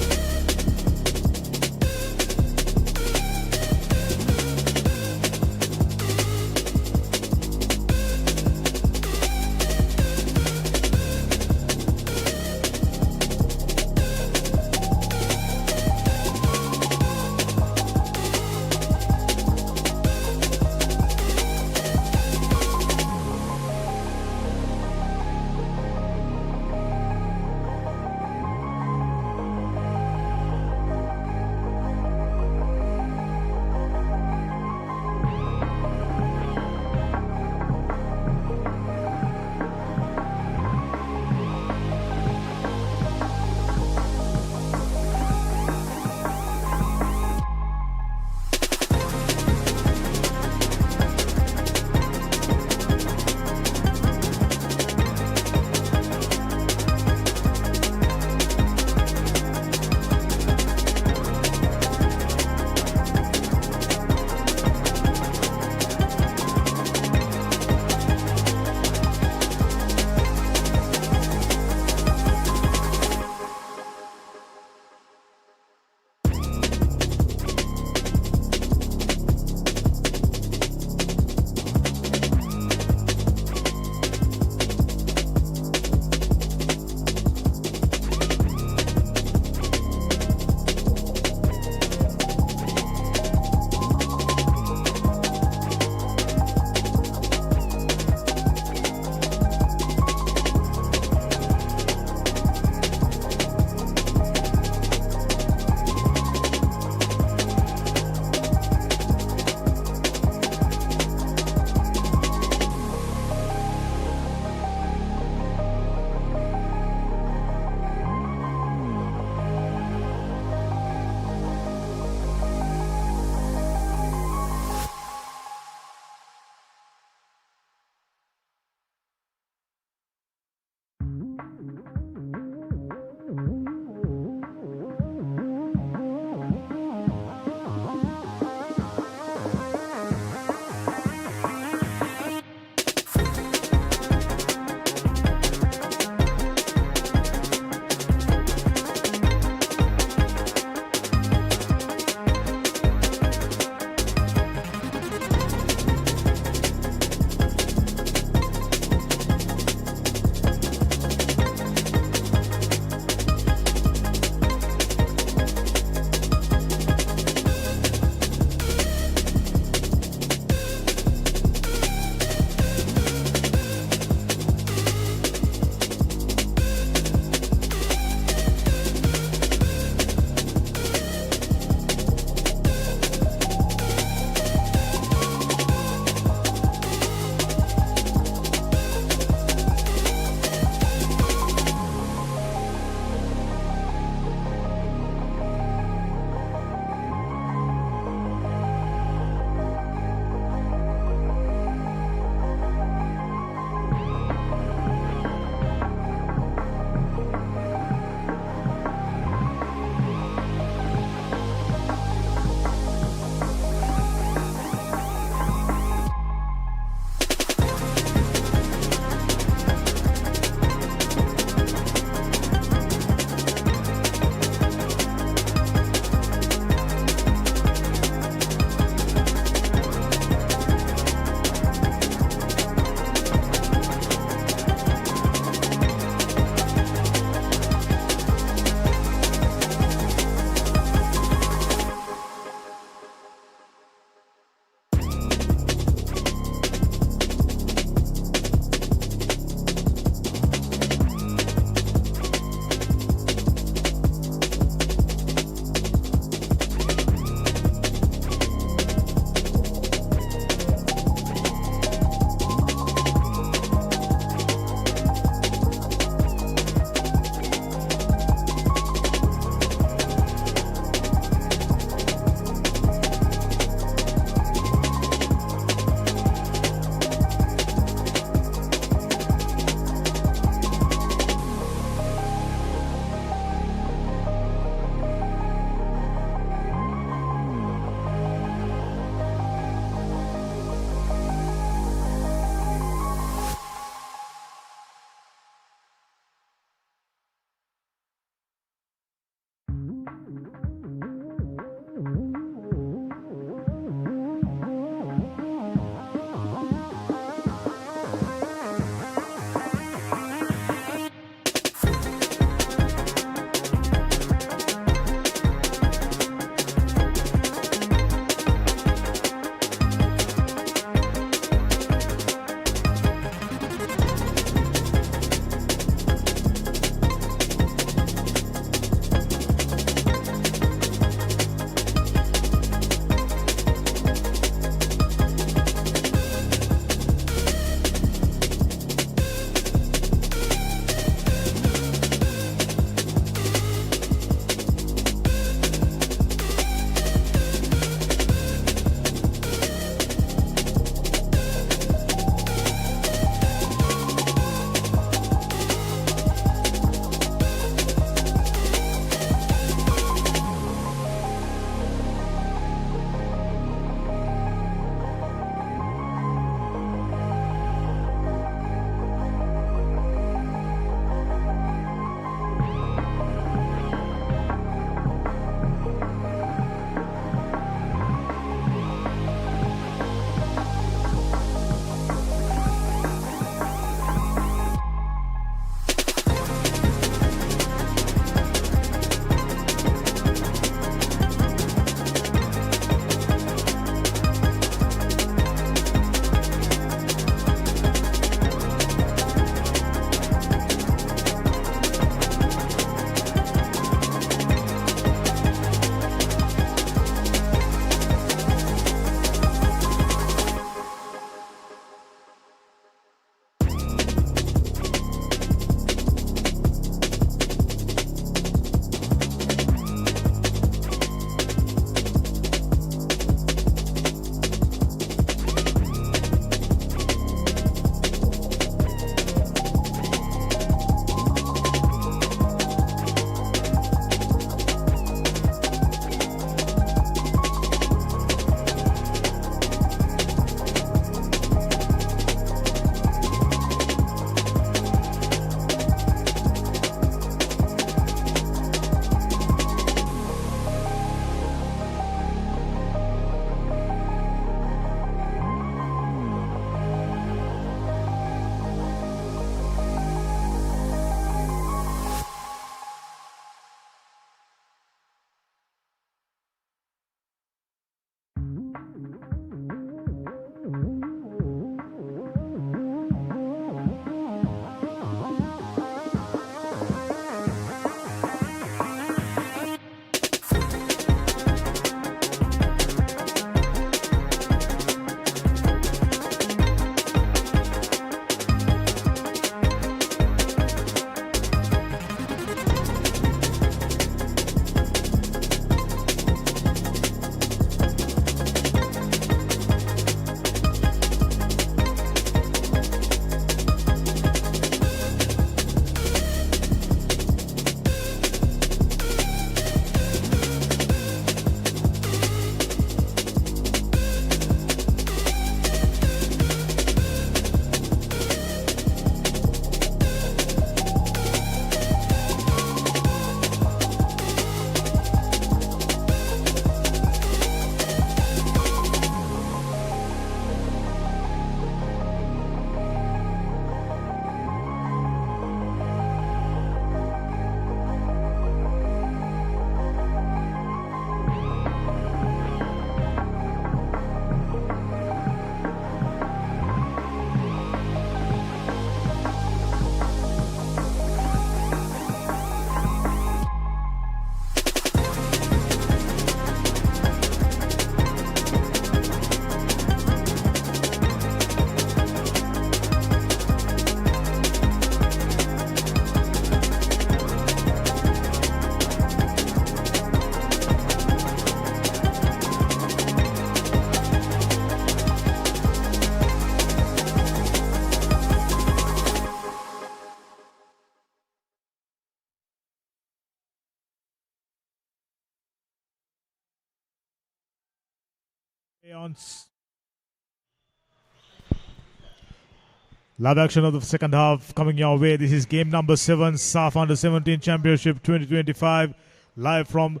Live action of the second half coming your way. This is game number 7, Saff Under-17 Championship 2025. Live from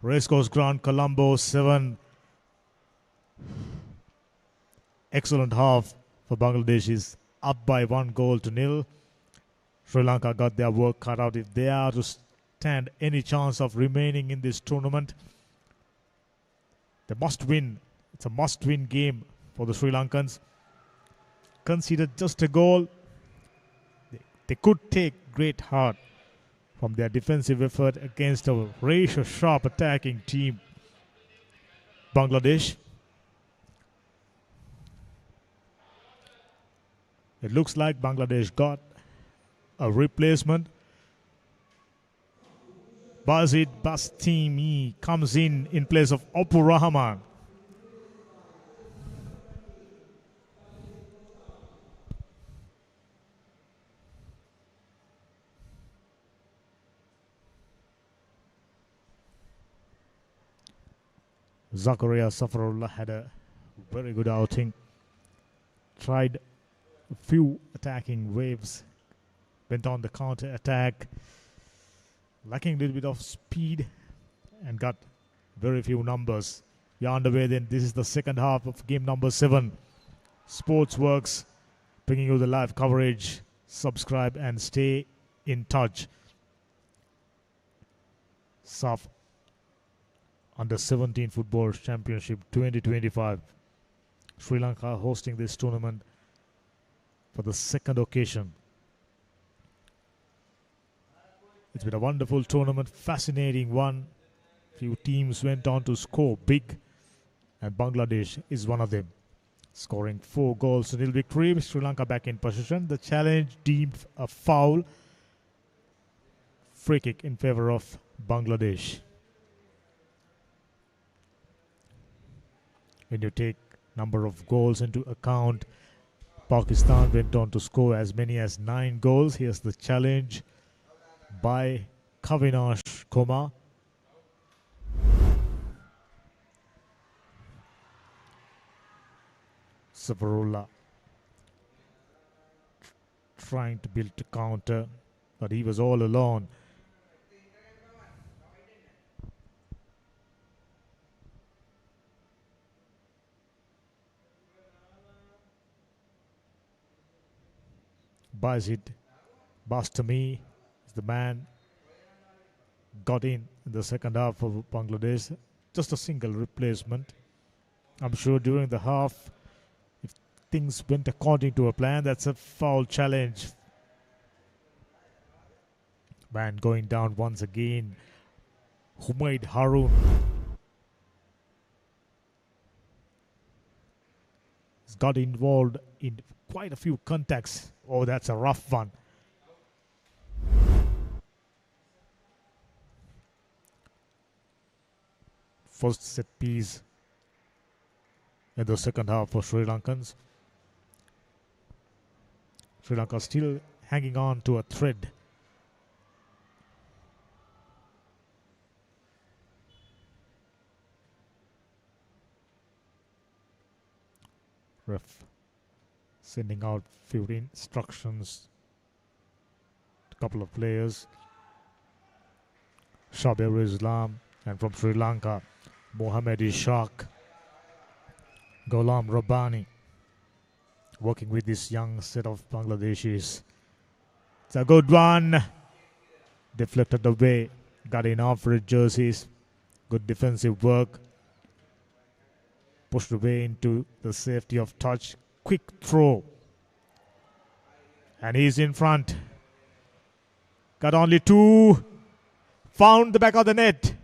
Racecourse Ground, Colombo 7. Excellent half for Bangladesh. Is up by 1-0. Sri Lanka got their work cut out if they are to stand any chance of remaining in this tournament. They must win. It's a must-win game for the Sri Lankans. Conceded just a goal. They could take great heart from their defensive effort against a razor-sharp attacking team, Bangladesh. It looks like Bangladesh got a replacement. Bazid Bastimi comes in place of Apur Rahman. Zakaria Safarullah had a very good outing. Tried a few attacking waves. Went on the counter attack. Lacking a little bit of speed and got very few numbers. We are underway then. This is the second half of game number 7. Sportsworks bringing you the live coverage. Subscribe and stay in touch. Saff Under-17 Football Championship 2025. Sri Lanka hosting this tournament for the second occasion. It's been a wonderful tournament, fascinating one. Few teams went on to score big, and Bangladesh is one of them, scoring 4 goals to nil victory. Sri Lanka back in possession. The challenge deemed a foul. Free kick in favor of Bangladesh. When you take number of goals into account, Pakistan went on to score as many as 9 goals. Here's the challenge by Kavinash Kumar. Safarullah trying to build a counter, but he was all alone. Bazid Bastami is the man. Got in the second half of Bangladesh. Just a single replacement. I'm sure during the half, if things went according to a plan, that's a foul challenge. Man going down once again. Humaid Harun. He's got involved in quite a few contacts. Oh, that's a rough one. First set piece in the second half for Sri Lankans. Sri Lanka still hanging on to a thread. Ref sending out few instructions to a couple of players. Shabir Islam, and from Sri Lanka, Mohamed Ishaq, Ghulam Rabbani, working with this young set of Bangladeshis. It's a good one. Deflected away. Got in off red jerseys. Good defensive work. Pushed away into the safety of touch. Quick throw. And he's in front. Got only 2. Found the back of the net.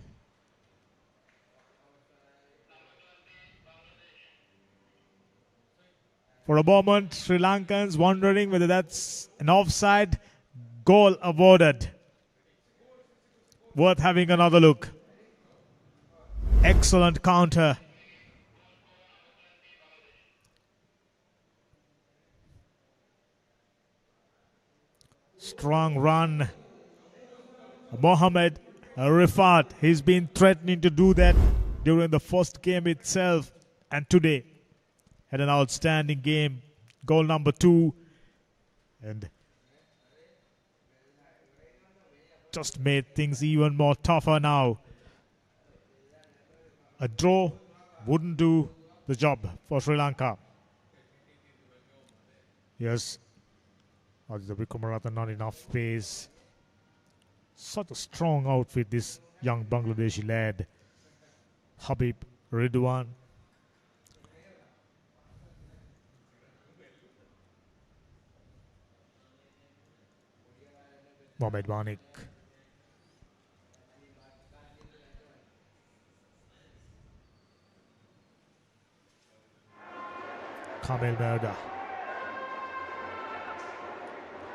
For a moment, Sri Lankans wondering whether that's an offside. Goal avoided. Worth having another look. Excellent counter. Strong run. Mohamed Rifat, he's been threatening to do that during the first game itself. and today had an outstanding game. Goal number 2, and just made things even more tougher now. A draw wouldn't do the job for Sri Lanka. Yes, Aditya Wickramaratne, not enough pace. Such a strong outfit, this young Bangladeshi lad, Habib Ridwan. Mohamed Manik. Kamil Merda.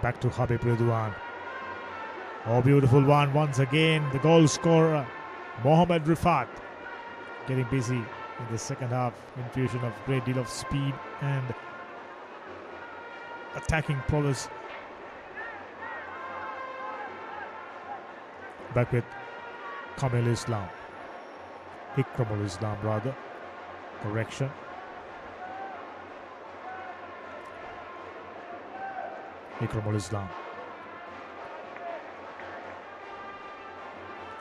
Back to Habib Ridwan. Oh, beautiful one once again. The goal scorer, Mohamed Rifat, getting busy in the second half. Infusion of great deal of speed and attacking prowess. Back with Kamil Islam. Ikramul Islam rather. Correction. Ikramul Islam.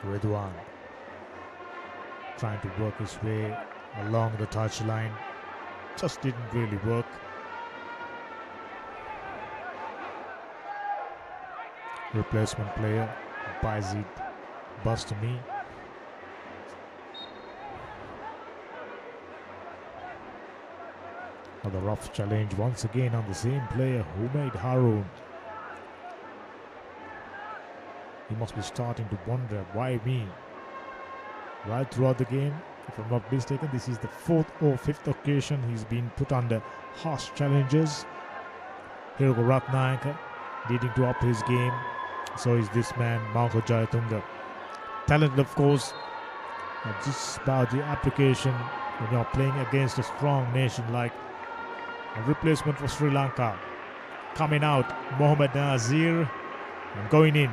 Ridwan trying to work his way along the touchline. Just didn't really work. Replacement player, Bayezid Bastami. Another rough challenge once again on the same player, Humaid Haroon. He must be starting to wonder, why me? Right throughout the game, if I'm not mistaken, this is the 4th or 5th occasion he's been put under harsh challenges. Hirgo Ratnayaka needing to up his game. So is this man, Mauko Jayatunga. Talent, of course, just about the application when you're playing against a strong nation like a replacement for Sri Lanka. Coming out, Mohammad Nazir, and going in,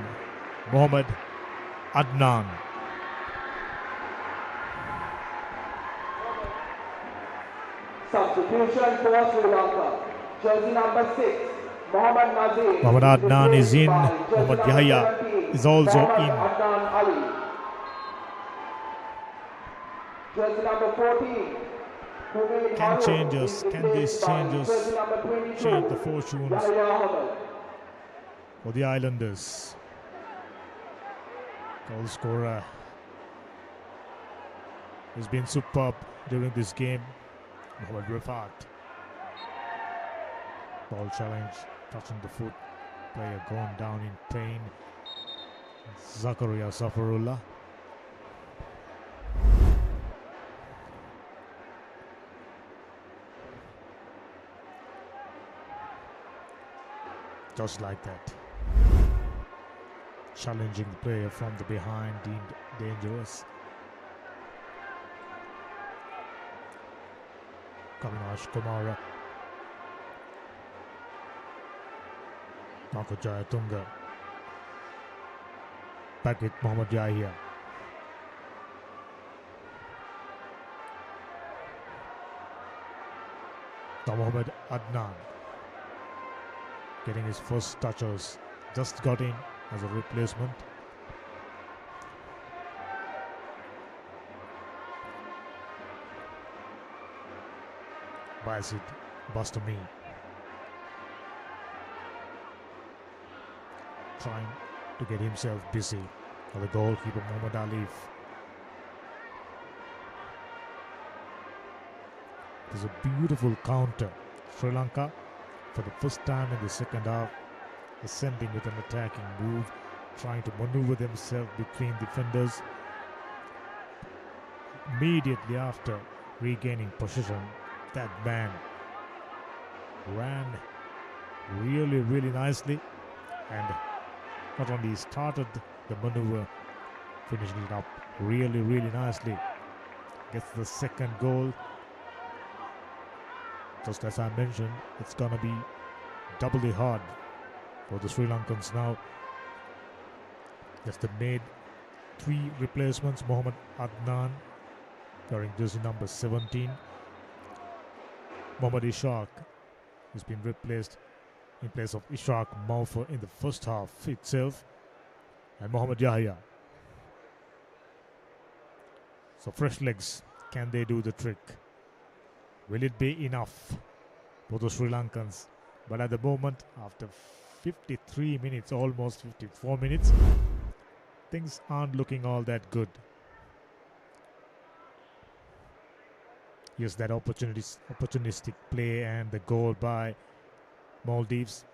Mohammad Adnan. Substitution for Sri Lanka. Jersey number 6, Mohammad Nazir. Mohammad Adnan is in. Mohammad Yahya is also in. Adnan Ali. Jersey number 14. Can these changes change the fortunes for the Islanders? Goal scorer has been superb during this game, Mohamed Rifat. Ball challenge, touching the foot, player going down in pain. Zakaria Safarullah. Just like that. Challenging the player from the behind, deemed dangerous. Kavinash Kumara. Mauko Jayatunga. Back with Mohammad Yahya. Now Mohammad Adnan. Getting his first touches. Just got in as a replacement. Bayezid Bastami. Trying to get himself busy for the goalkeeper Mohammad Alif. There's a beautiful counter. Sri Lanka, for the first time in the second half, ascending with an attacking move, trying to maneuver themselves between defenders. Immediately after regaining possession, that man ran really nicely, and not only started the maneuver, finished it up really nicely. Gets the second goal. Just as I mentioned, it's gonna be doubly hard for the Sri Lankans now. Yes, they made 3 replacements. Mohammad Adnan wearing jersey number 17. Mohammad Ishaq has been replaced in place of Ishaq Maufer in the first half itself, and Mohammad Yahya. So fresh legs, can they do the trick? Will it be enough for the Sri Lankans? But at the moment, after 53 minutes, almost 54 minutes, things aren't looking all that good. Yes, that opportunistic play and the goal by Maldives.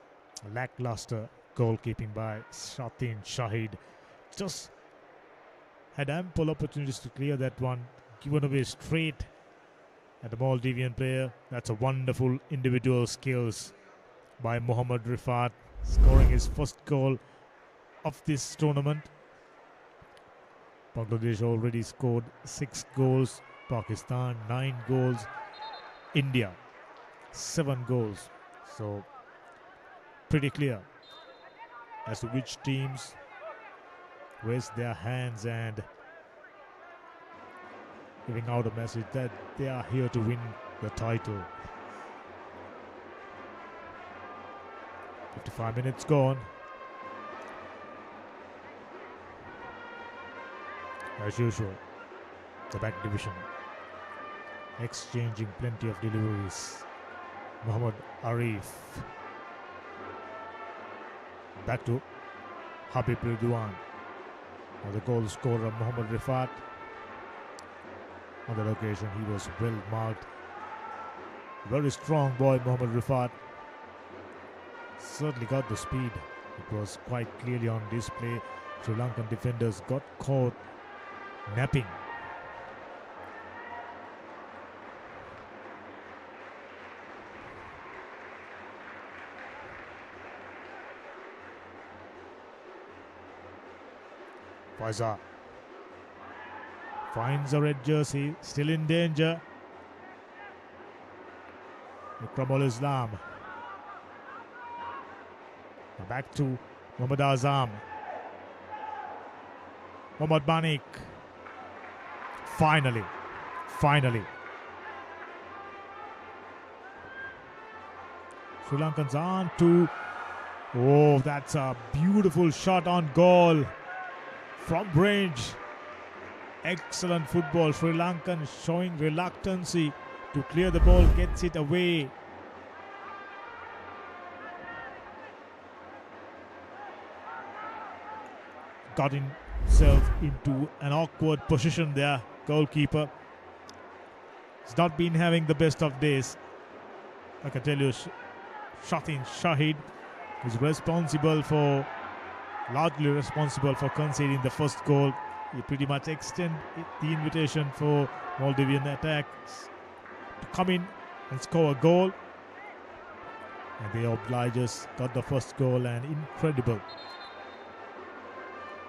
Lackluster goalkeeping by Shatin Shahid. Just had ample opportunities to clear that one. Given away straight at the Maldivian player. That's a wonderful individual skills by Mohammad Rifat, scoring his first goal of this tournament. Bangladesh already scored 6 goals. Pakistan 9 goals. India 7 goals. So pretty clear as to which teams raise their hands and giving out a message that they are here to win the title. 55 minutes gone. As usual, the back division exchanging plenty of deliveries. Muhammad Arif. Back to Habib Ridwan. Now the goal scorer Muhammad Rifat. On that occasion, he was well marked. Very strong boy, Muhammad Rifat. Certainly got the speed. It was quite clearly on display. Sri Lankan defenders got caught napping. Faiza finds a red jersey, still in danger. Ikramul Islam. Now back to Muhammad Azam. Muhammad Manik. Finally. Sri Lankans on to. Oh, that's a beautiful shot on goal from range. Excellent football. Sri Lankan showing reluctancy to clear the ball, gets it away. Got himself into an awkward position there, goalkeeper. He's not been having the best of days. I can tell you, Shatin Shahid is largely responsible for conceding the first goal. He pretty much extended the invitation for Maldivian attacks to come in and score a goal. And the obligers got the first goal, and incredible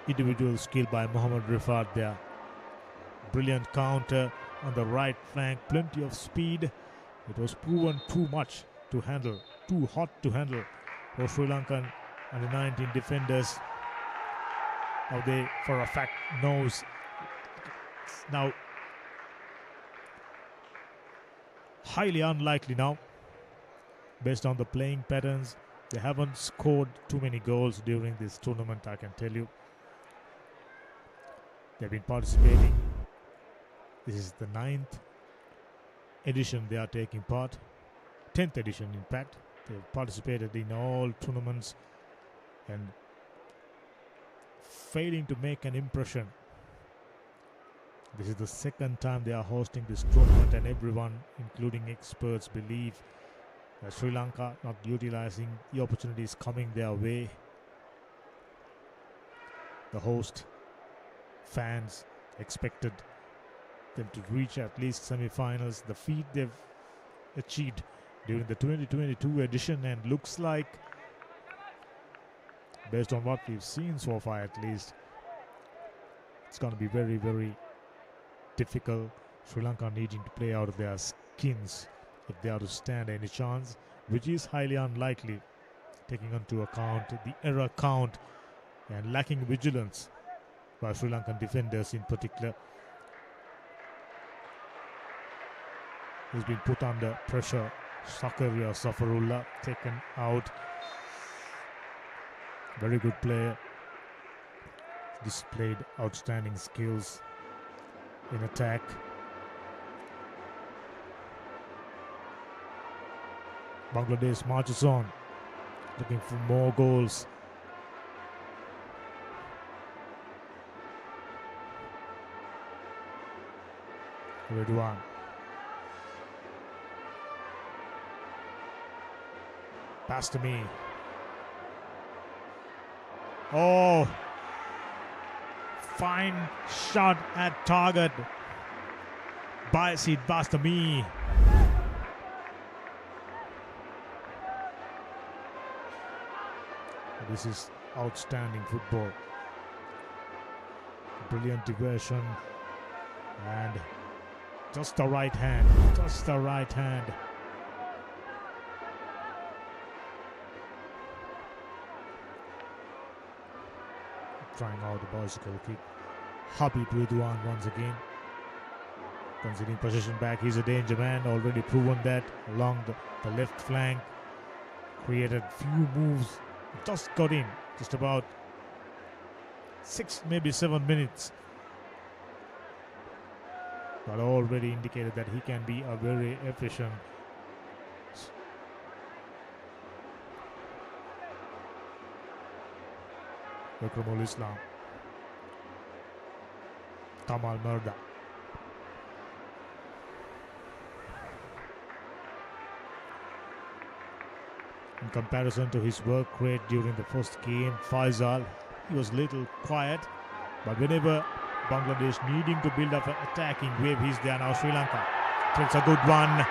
individual skill by Mohammad Rifat there. Brilliant counter on the right flank, plenty of speed. It was proven too much to handle, too hot to handle for Sri Lankan under 19 defenders. Now they, for a fact, knows now highly unlikely now, based on the playing patterns. They haven't scored too many goals during this tournament, I can tell you. They've been participating. This is the 9th edition they are taking part. 10th edition, in fact. They've participated in all tournaments and failing to make an impression. This is the second time they are hosting this tournament, and everyone, including experts, believe that Sri Lanka not utilizing the opportunities coming their way. The host fans expected them to reach at least semi-finals. The feat they've achieved during the 2022 edition, and looks like, based on what we've seen so far at least, it's going to be very, very difficult. Sri Lanka needing to play out of their skins if they are to stand any chance, which is highly unlikely, taking into account the error count and lacking vigilance by Sri Lankan defenders in particular, who's been put under pressure Zakaria Safarullah taken out. Very good player. Displayed outstanding skills in attack. Bangladesh marches on, looking for more goals. Ridwan. Pass to me. Oh, fine shot at target by Sid Bastami. This is outstanding football. Brilliant diversion and just the right hand. Just the right hand. Trying out the bicycle kick. Habib Ridwan once again. Conceding possession back. He's a danger man. Already proven that along the left flank. Created few moves. Just got in. Just about 6, maybe 7 minutes. But already indicated that he can be a very efficient Vikramul Islam. Kamal Murda. In comparison to his work rate during the first game, Faisal, he was little quiet, but whenever Bangladesh needing to build up an attacking wave, he's there now. Sri Lanka. It's a good one.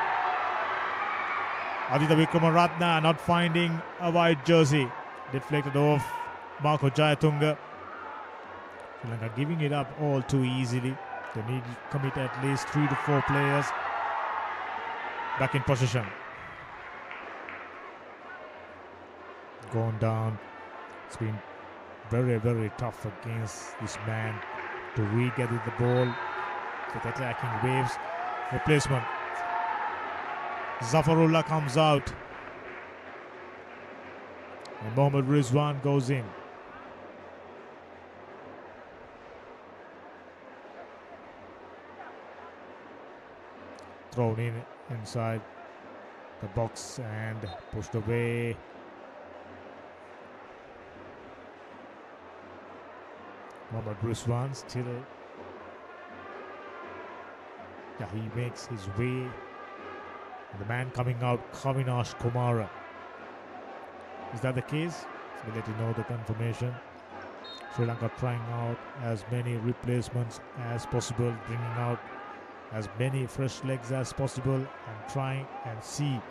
Aditya Vikramaratne not finding a white jersey. Deflected off Marco Jayatunga. Sri Lanka giving it up all too easily. They need to commit at least 3 to 4 players back in possession. Gone down. It's been very, very tough against this man to regather the ball with attacking waves. Replacement. Zafarullah comes out. And Mohammad Rizwan goes in. Thrown in inside the box and pushed away. Mohammad Rizwan still, he makes his way. The man coming out, Kavinash Kumara. Is that the case? We'll let you know the confirmation. Sri Lanka trying out as many replacements as possible, bringing out as many fresh legs as possible and trying and see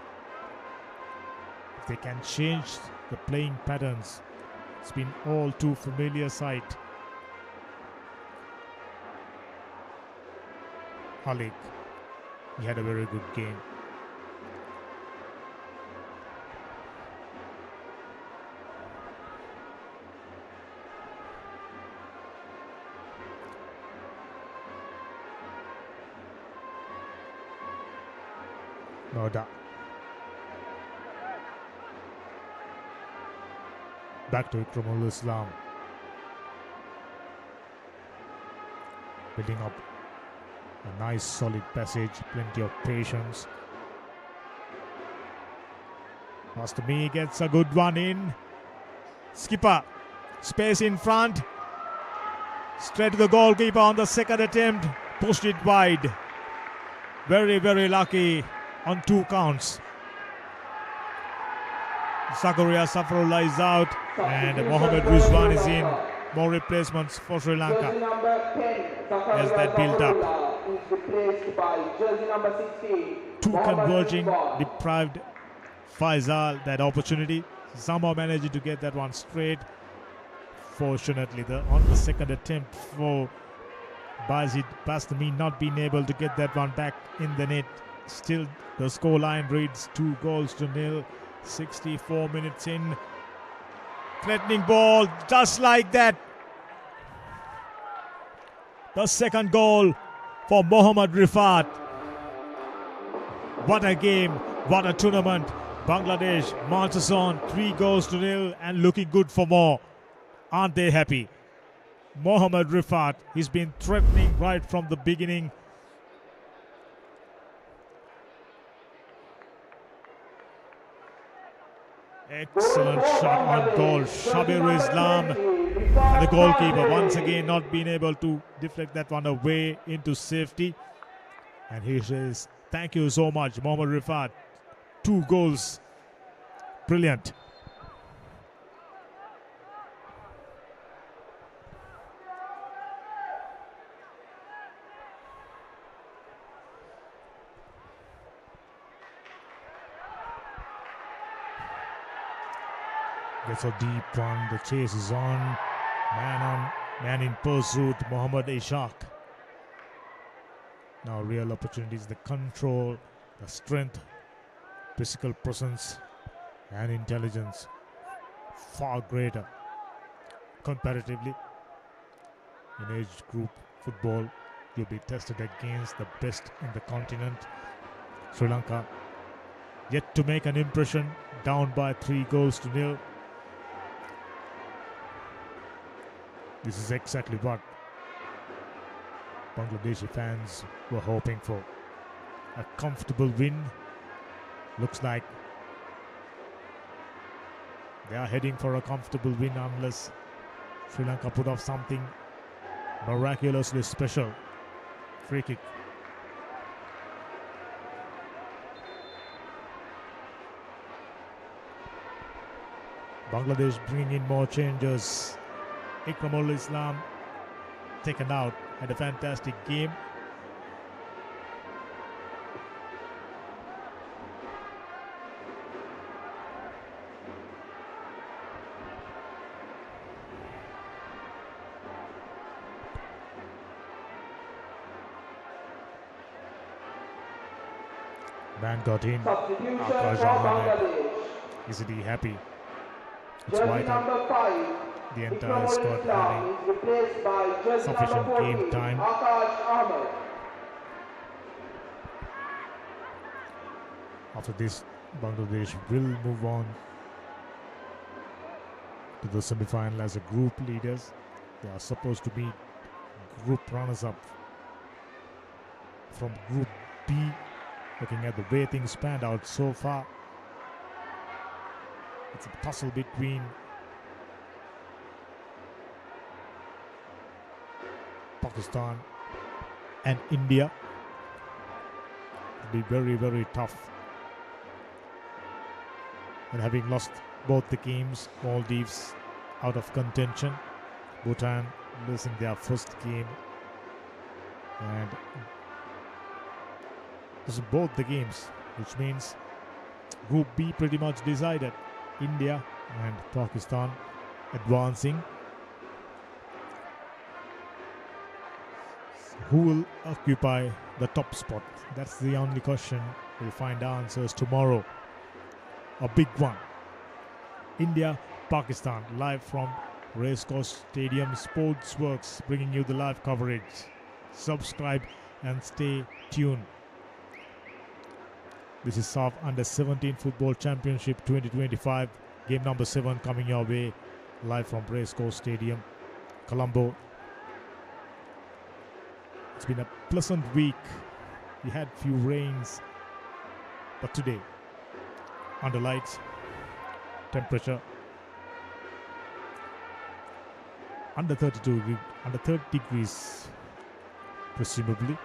if they can change the playing patterns. It's been all too familiar sight. Halik, he had a very good game. Noda. Back to Ikramul Islam. Building up a nice solid passage, plenty of patience. Mastami gets a good one in. Skipper, space in front. Straight to the goalkeeper on the second attempt. Pushed it wide. Very, very lucky on 2 counts. Zakaria Safarullah is out and Mohammad Rizwan is in. More replacements for Sri Lanka as that build up. Two converging deprived Faisal that opportunity. Somehow managing to get that one straight. Fortunately, on the second attempt for Bazid Bastami not being able to get that one back in the net. Still, the scoreline reads 2-0. 64 minutes in. Threatening ball, just like that. The second goal for Mohammad Rifat. What a game. What a tournament. Bangladesh marches on 3-0 and looking good for more. Aren't they happy? Mohammad Rifat, he's been threatening right from the beginning. Excellent shot on goal. Shabir Islam and the goalkeeper once again not being able to deflect that one away into safety. And he says, thank you so much, Mohammad Rifat. 2 goals. Brilliant. Gets a deep one. The chase is on. Man in pursuit. Mohammad Ishaq. Now real opportunities. The control, the strength, physical presence, and intelligence. Far greater comparatively. In age group football, you'll be tested against the best in the continent. Sri Lanka yet to make an impression. Down by 3-0. This is exactly what Bangladeshi fans were hoping for. A comfortable win. Looks like they are heading for a comfortable win unless Sri Lanka put off something miraculously special. Free kick. Bangladesh bringing in more changes. Ikramul Islam taken out, had a fantastic game. Man got in. Akash Ahmed. Isn't he happy? It's vital. The entire squad having sufficient game time. After this, Bangladesh will move on to the semi-final as a group leaders. They are supposed to be group runners-up from Group B. Looking at the way things panned out so far, it's a tussle between Pakistan and India. It'll be very, very tough. And having lost both the games, Maldives out of contention, Bhutan losing their first game, and this is both the games, which means Group B pretty much decided. India and Pakistan advancing. Who will occupy the top spot? That's the only question. We'll find answers tomorrow. A big one. India, Pakistan, live from Racecourse Stadium Sportsworks, bringing you the live coverage. Subscribe and stay tuned. This is Saff Under-17 Football Championship 2025. Game number 7 coming your way, live from Racecourse Stadium, Colombo. It's been a pleasant week. We had few rains, but today, under lights, temperature under 30 degrees, presumably.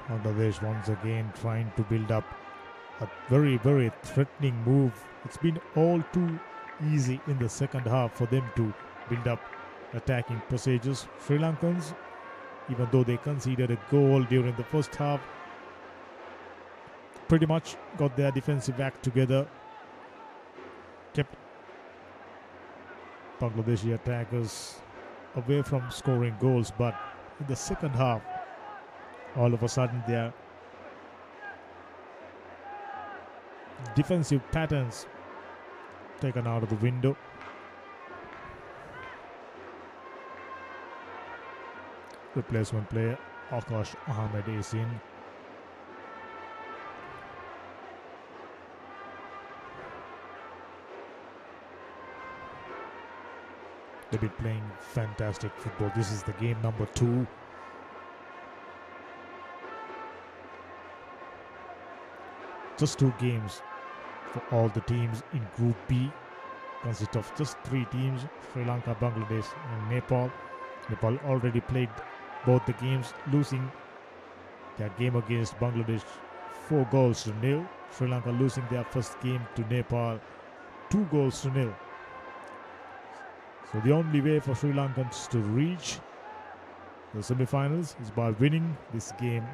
Bangladesh once again trying to build up a very, very threatening move. It's been all too easy in the second half for them to build up attacking passages. Sri Lankans, even though they conceded a goal during the first half, pretty much got their defensive act together, kept Bangladeshi attackers away from scoring goals, but in the second half, all of a sudden their defensive patterns taken out of the window. Replacement player Akash Ahmed is in. They've been playing fantastic football. This is the game number 2. Just 2 games for all the teams in Group B. Consist of just 3 teams: Sri Lanka, Bangladesh and Nepal. Nepal already played both the games, losing their game against Bangladesh 4-0. Sri Lanka losing their first game to Nepal 2-0. So the only way for Sri Lankans to reach the semi-finals is by winning this game.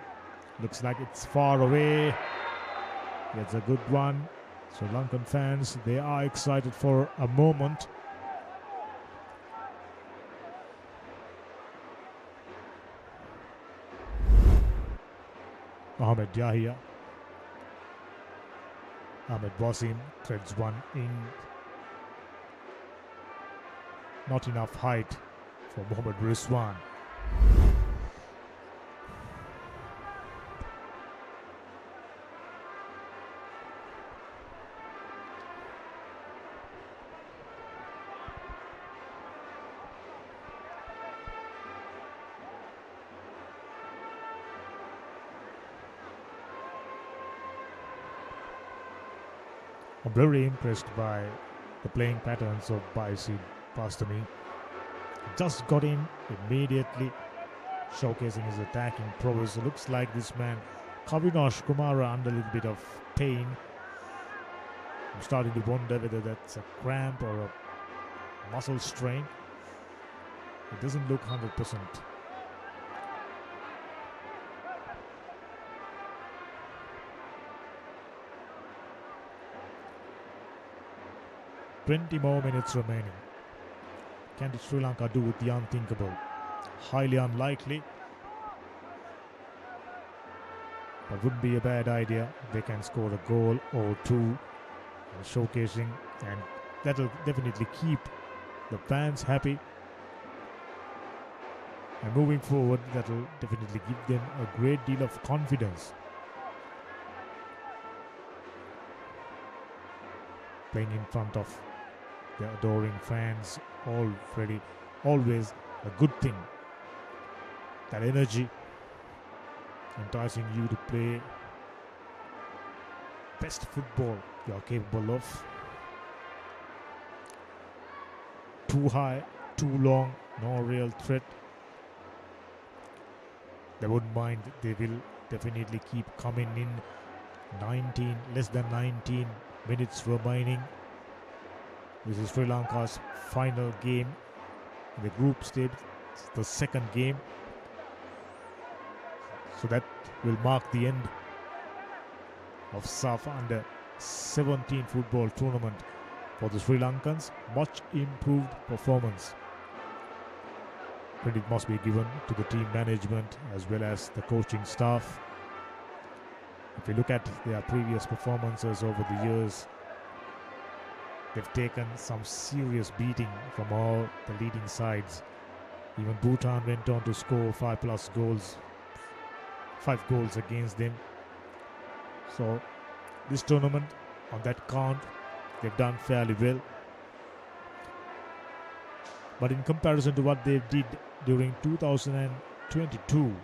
Looks like it's far away. It's a good one. Sri Lankan fans, they are excited for a moment. Ahmed Yahya. Ahmed Wasim threads one in. Not enough height for Mohammad Rizwan. I'm very impressed by the playing patterns of Baisi Pastami. Just got in immediately, showcasing his attacking prowess. It looks like this man, Kavinash Kumara, under a little bit of pain. I'm starting to wonder whether that's a cramp or a muscle strain. It doesn't look 100%. "20 more minutes remaining. Can Sri Lanka do the unthinkable? Highly unlikely, but wouldn't be a bad idea. They can score a goal or 2, showcasing, and that'll definitely keep the fans happy. And moving forward, that'll definitely give them a great deal of confidence. Playing in front of the adoring fans, always a good thing. That energy enticing you to play best football you are capable of. Too high, too long, no real threat. They wouldn't mind. They will definitely keep coming in. Less than 19 minutes remaining. This is Sri Lanka's final game in the group stage. It's the second game. So that will mark the end of Saff U17 football tournament for the Sri Lankans. Much improved performance. Credit must be given to the team management as well as the coaching staff. If you look at their previous performances over the years, they've taken some serious beating from all the leading sides. Even Bhutan went on to score 5 goals against them. So this tournament, on that count, they've done fairly well. But in comparison to what they did during 2022,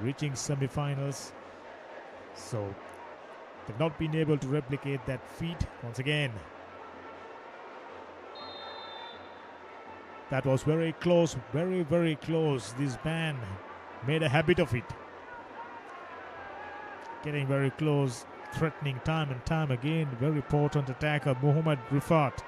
reaching semi-finals, so they've not been able to replicate that feat once again. That was very close, very, very close. This man made a habit of it. Getting very close, threatening time and time again. Very potent attacker, Muhammad Rifat.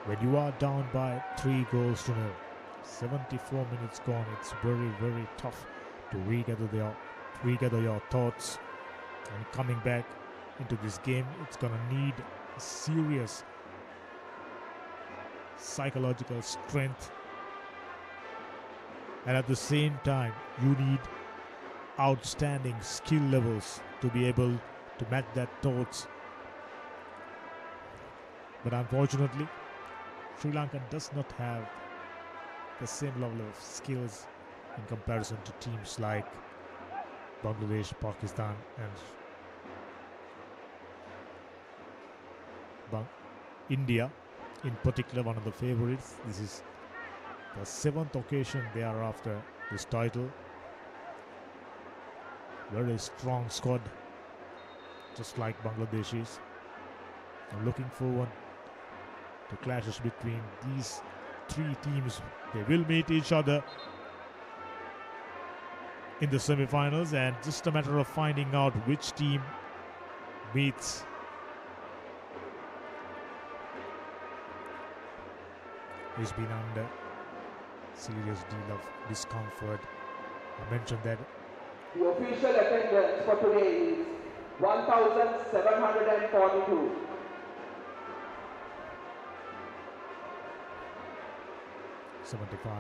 When you are down by 3-0, 74 minutes gone, it's very, very tough to regather your thoughts and coming back into this game, it's going to need serious psychological strength, and at the same time you need outstanding skill levels to be able to match that torch. But unfortunately, Sri Lanka does not have the same level of skills in comparison to teams like Bangladesh, Pakistan and India, in particular one of the favorites. This is the 7th occasion they are after this title. Very strong squad, just like Bangladeshis. I'm looking forward to clashes between these three teams. They will meet each other in the semi-finals, and just a matter of finding out which team meets who's been under serious deal of discomfort. I mentioned that The official attendance for today is 1,742.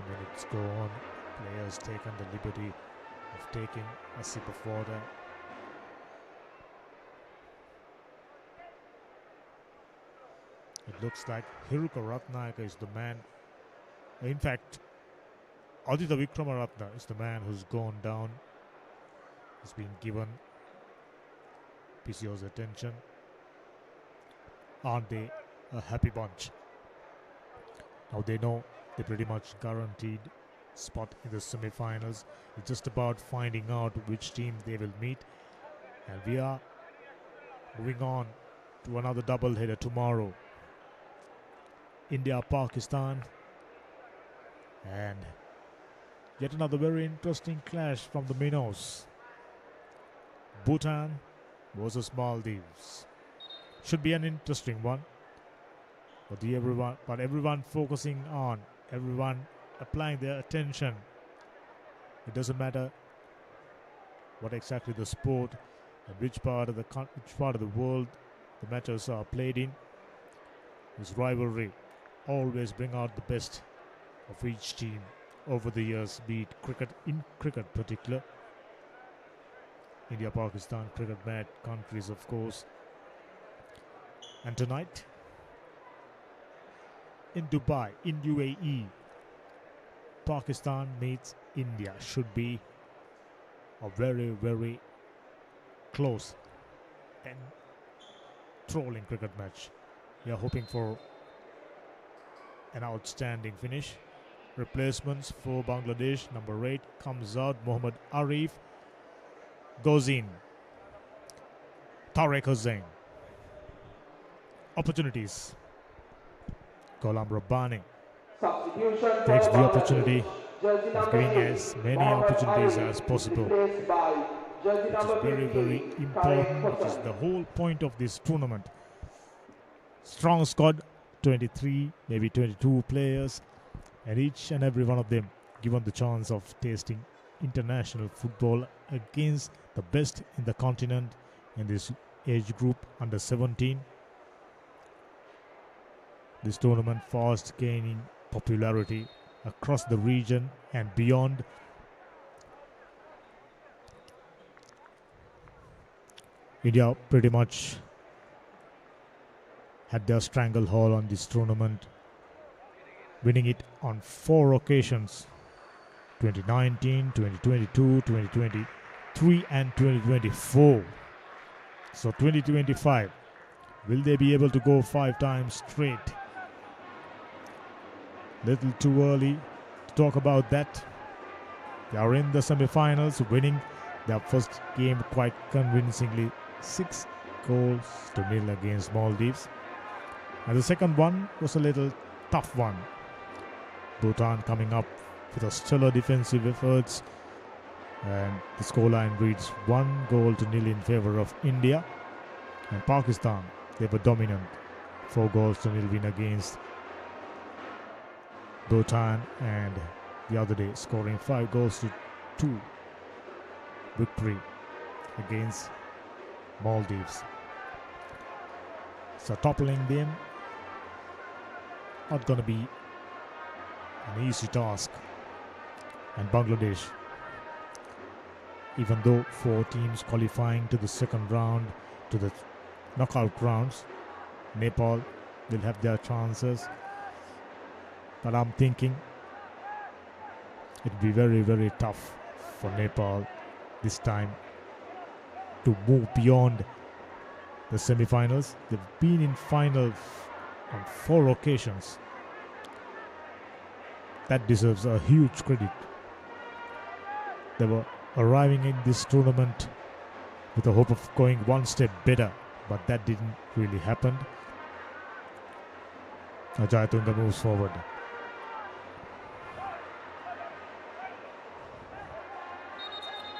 minutes go on. Players taken the liberty of taking a sip of water. It looks like Hiruka Ratnayaka is the man. In fact, Aditya Vikramaratne is the man who's gone down. He's been given PCO's attention. Aren't they a happy bunch? Now they know they're pretty much guaranteed spot in the semi-finals. It's just about finding out which team they will meet. And we are moving on to another double-header tomorrow. India-Pakistan. And yet another very interesting clash from the Minnows. Bhutan versus Maldives. Should be an interesting one. But everyone focusing on, everyone applying their attention. It doesn't matter what exactly the sport and which part of the world the matches are played in. This rivalry always bring out the best of each team over the years, be it in cricket particular. India, Pakistan, cricket mad countries, of course. And tonight, in Dubai, in UAE, Pakistan meets India. Should be a very, very close and trolling cricket match. We are hoping for an outstanding finish. Replacements for Bangladesh. Number 8 comes out. Mohammad Arif goes in. Tariq Hussain. Opportunities. Ghulam Rabbani takes the opportunity of giving as many opportunities as possible, which is very, very important, which is the whole point of this tournament. Strong squad, 23, maybe 22 players, and each and every one of them given the chance of tasting international football against the best in the continent in this age group under 17. This tournament fast gaining popularity across the region and beyond. India pretty much had their stranglehold on this tournament, winning it on 4 occasions: 2019, 2022, 2023 and 2024. So 2025, will they be able to go 5 times straight? Little too early to talk about that. They are in the semi-finals, winning their first game quite convincingly, 6-0 against Maldives. And the second one was a little tough one. Bhutan coming up with a stellar defensive efforts, and the scoreline reads 1-0 in favor of India. And Pakistan, they were dominant, 4-0 win against Bhutan, and the other day scoring 5-2 victory against Maldives. So toppling them, not going to be an easy task. And Bangladesh, even though 4 teams qualifying to the second round, to the knockout rounds, Nepal will have their chances. But I'm thinking it'll be very, very tough for Nepal this time to move beyond the semi-finals. They've been in final on 4 occasions. That deserves a huge credit. They were arriving in this tournament with the hope of going one step better, but that didn't really happen. Ajayatunga moves forward.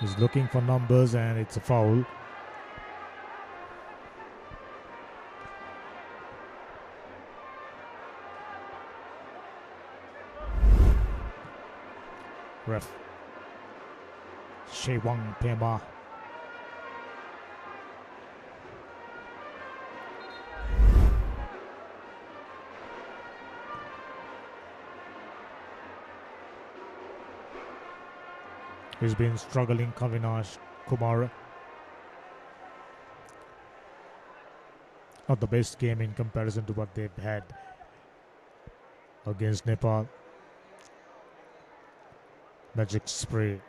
He's looking for numbers and it's a foul. Ref Shewang Pema. He's been struggling, Kavinash Kumar. Not the best game in comparison to what they've had against Nepal. Magic spray.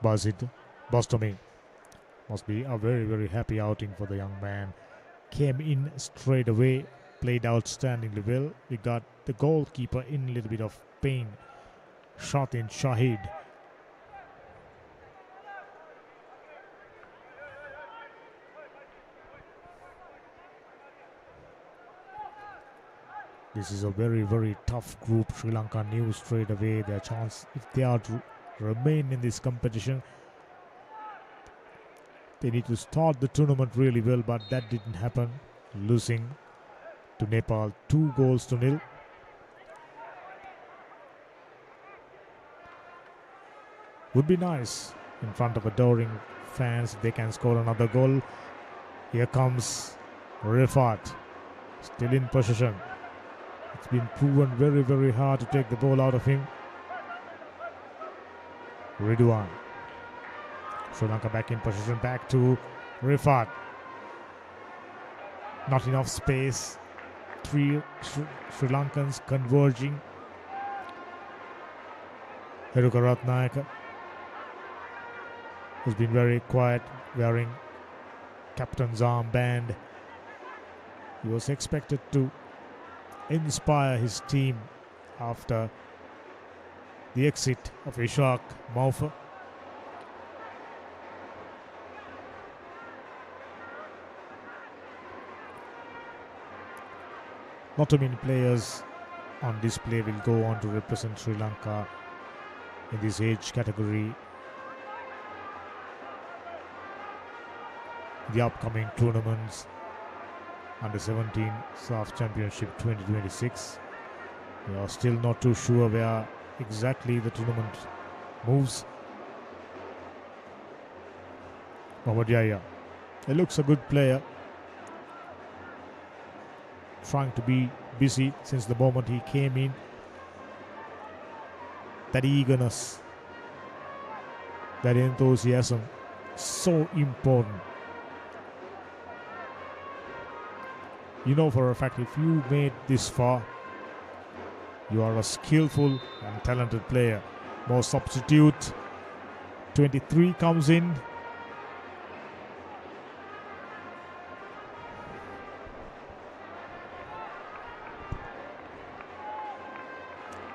Bazid Bostami. Must be a very, very happy outing for the young man. Came in straight away, played outstandingly well. We got the goalkeeper in a little bit of pain. Shot in Shahid. This is a very, very tough group. Sri Lanka knew straight away their chance. If they are to remain in this competition, they need to start the tournament really well, but that didn't happen. Losing to Nepal 2-0. Would be nice in front of adoring fans if they can score another goal. Here comes Rifat, still in possession. It's been proven very, very hard to take the ball out of him. Ridwan. Sri Lanka back in possession, back to Rifat. Not enough space. 3 Sri Lankans converging. Heruka Ratnayaka has been very quiet, wearing captain's armband. He was expected to inspire his team after the exit of Ishaq Maufa. Not too many players on display will go on to represent Sri Lanka in this age category. The upcoming tournaments, Under-17 Saff Championship 2026. We are still not too sure where exactly the tournament moves. Mohammad Yahya, he looks a good player. Trying to be busy since the moment he came in. That eagerness, that enthusiasm, so important. You know for a fact, if you made this far, you are a skillful and talented player. More substitute. 23 comes in.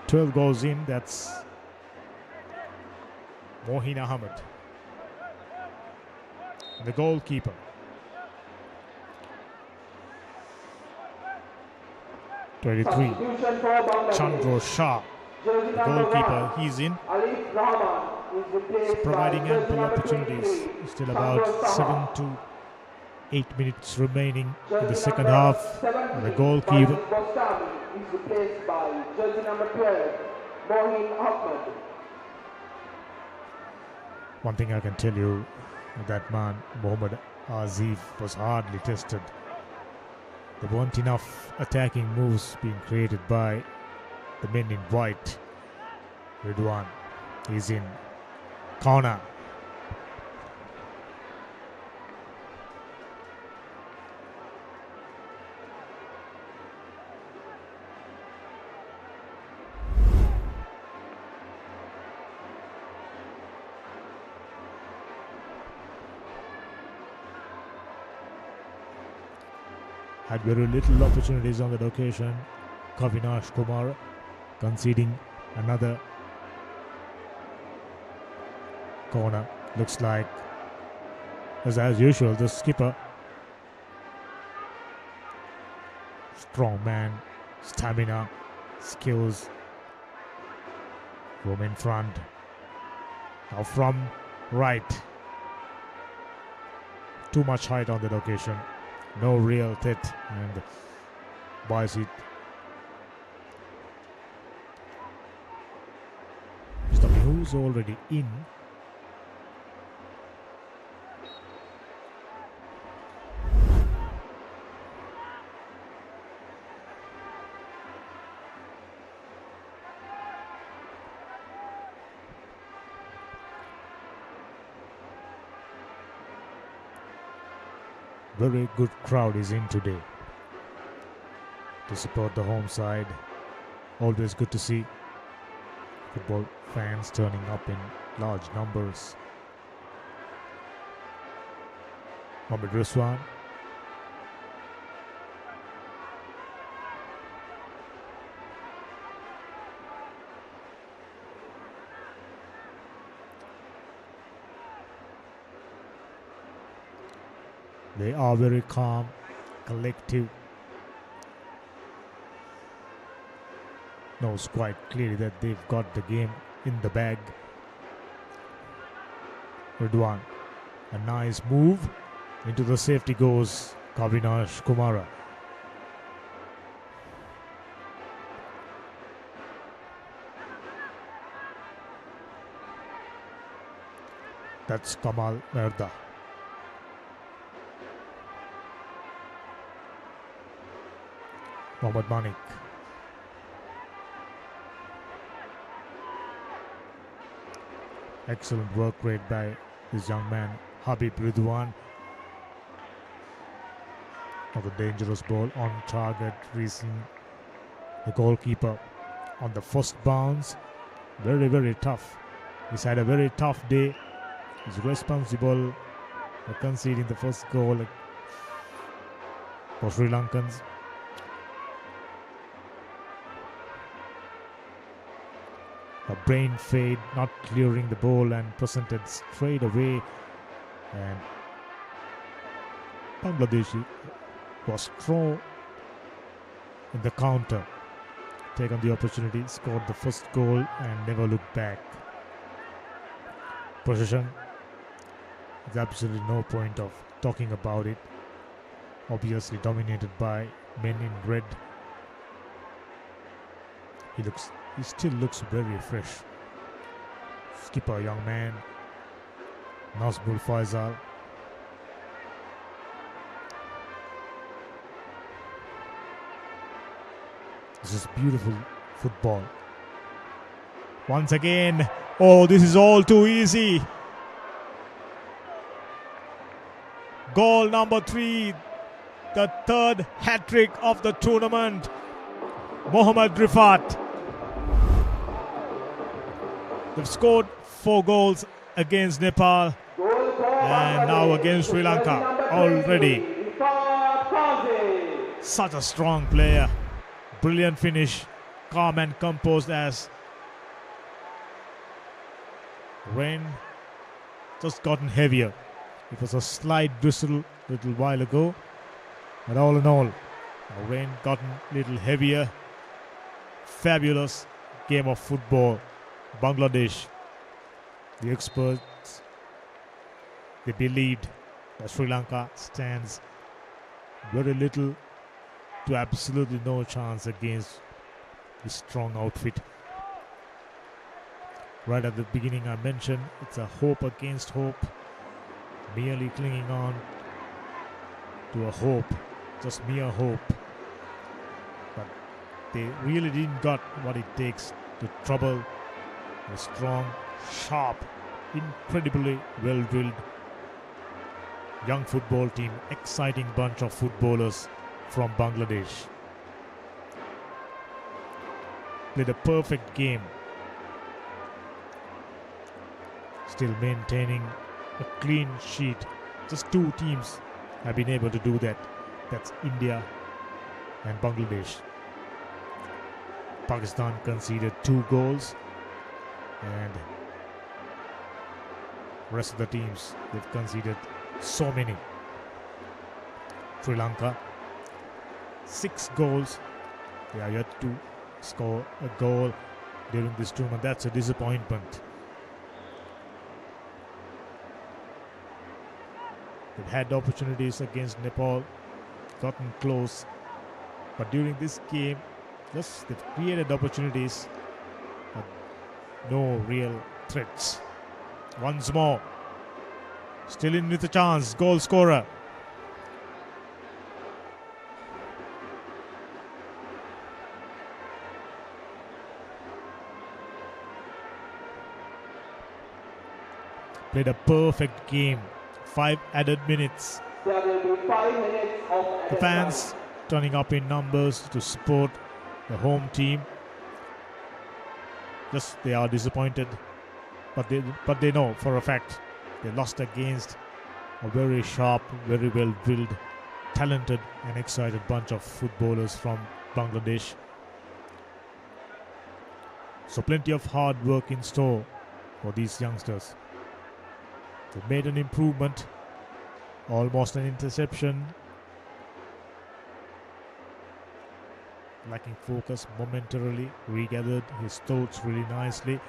"12 goes in." That's Mohin Ahmed, the goalkeeper. "23, Chandra Shah, the goalkeeper. He's in, providing ample opportunities. Still about 7 to 8 minutes remaining in the second half. The goalkeeper is replaced by jersey number 12, Mohin Ahmed. One thing I can tell you, that man, Mohammad Azif was hardly tested. There weren't enough attacking moves being created by the men in white. Ridwan is in corner. Had very little opportunities on that occasion. Kavinash Kumar conceding another corner. Looks like, as usual, the skipper, strong man, stamina, skills, roam in front. Now from right. Too much height on that occasion. No real threat, and buys it. Who's already in. Very good crowd is in today to support the home side. Always good to see football fans turning up in large numbers. Mohamed Rizwan. They are very calm, collective. Knows quite clearly that they've got the game in the bag. Ridwan, a nice move. Into the safety goes Kavinash Kumara. That's Kamal Merda. Mohammad Manik. Excellent work rate by this young man, Habib Ridwan. Another dangerous ball on target, reaching the goalkeeper on the first bounce. Very, very tough. He's had a very tough day. He's responsible for conceding the first goal for Sri Lankans. A brain fade, not clearing the ball and presented straight away. And Bangladesh was strong in the counter. Taken the opportunity, scored the first goal and never looked back. Possession, there's absolutely no point of talking about it. Obviously dominated by men in red. He still looks very fresh. Skipper, young man, Nazmul Faisal. This is beautiful football. Once again, oh, this is all too easy. Goal number 3, the third hat-trick of the tournament. Mohammad Rifat. They've scored 4 goals against Nepal and now against Sri Lanka already. Such a strong player. Brilliant finish. Calm and composed as rain just gotten heavier. It was a slight drizzle a little while ago, but all in all, the rain gotten a little heavier. Fabulous game of football. Bangladesh, the experts, they believed that Sri Lanka stands very little to absolutely no chance against this strong outfit. Right at the beginning I mentioned it's a hope against hope, merely clinging on to a hope, just mere hope. But they really didn't got what it takes to trouble a strong, sharp, incredibly well-drilled young football team, exciting bunch of footballers from Bangladesh. Played a perfect game, still maintaining a clean sheet. Just two teams have been able to do that. That's India and Bangladesh. Pakistan conceded 2 goals, and rest of the teams, they've conceded so many. Sri Lanka, 6 goals. They are yet to score a goal during this tournament. That's a disappointment. They've had opportunities against Nepal, gotten close, but during this game, yes, they've created opportunities, but no real threats. Once more, still in with a chance, goal scorer. Played a perfect game, 5 added minutes. There will be 5 minutes of The added fans time. turning up in numbers to support the home team. Yes, they are disappointed, but they know for a fact they lost against a very sharp, very well drilled, talented and excited bunch of footballers from Bangladesh. So plenty of hard work in store for these youngsters. They made an improvement, almost an interception. Lacking focus momentarily, regathered his thoughts really nicely.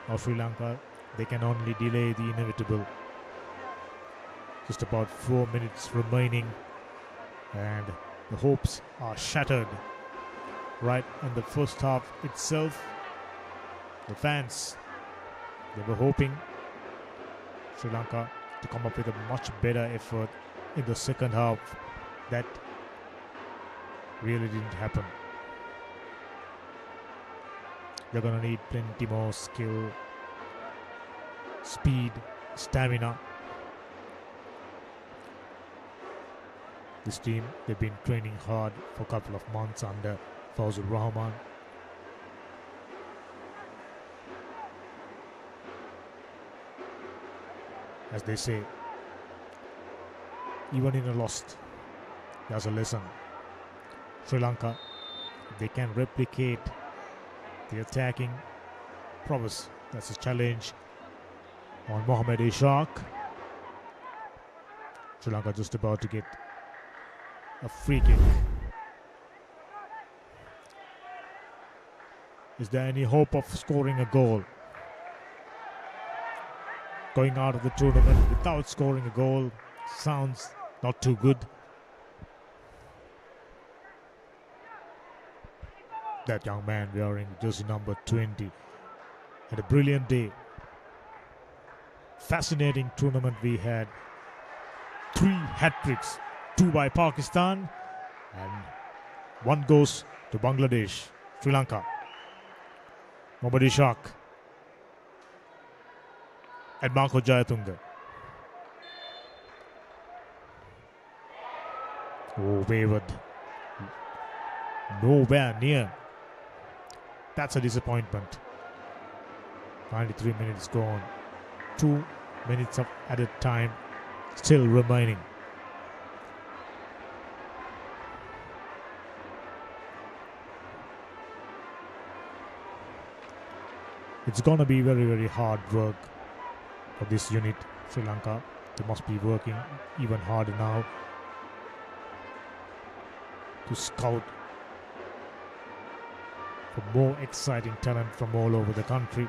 Now Sri Lanka, they can only delay the inevitable. Just about 4 minutes remaining, and the hopes are shattered. Right in the first half itself, the fans, they were hoping Sri Lanka to come up with a much better effort in the second half. That really didn't happen. They're going to need plenty more skill, speed, stamina. This team, they've been training hard for a couple of months under Fazlur Rahman. As they say, even in a loss, there's a lesson. Sri Lanka, they can replicate the attacking prowess. That's a challenge on Mohamed Ishaq. Sri Lanka just about to get a free kick. Is there any hope of scoring a goal? Going out of the tournament without scoring a goal sounds not too good. That young man wearing jersey number 20 had a brilliant day. Fascinating tournament we had. 3 hat-tricks, 2 by Pakistan and 1 goes to Bangladesh, Sri Lanka. Mohamed Ishaq and Marco Jayatunga. Oh, wavered. Nowhere near. That's a disappointment. 93 minutes gone. 2 minutes of added time still remaining. It's gonna be very, very hard work for this unit, Sri Lanka. They must be working even harder now to scout for more exciting talent from all over the country.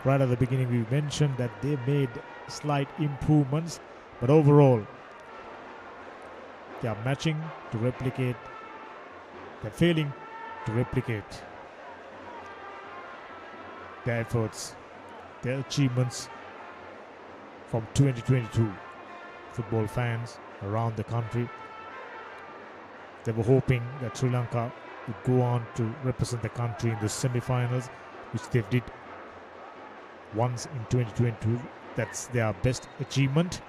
Right at the beginning we mentioned that they made slight improvements, but overall they are matching to replicate. They're failing to replicate their efforts, their achievements from 2022. Football fans around the country, they were hoping that Sri Lanka would go on to represent the country in the semi-finals, which they did once in 2022. That's their best achievement.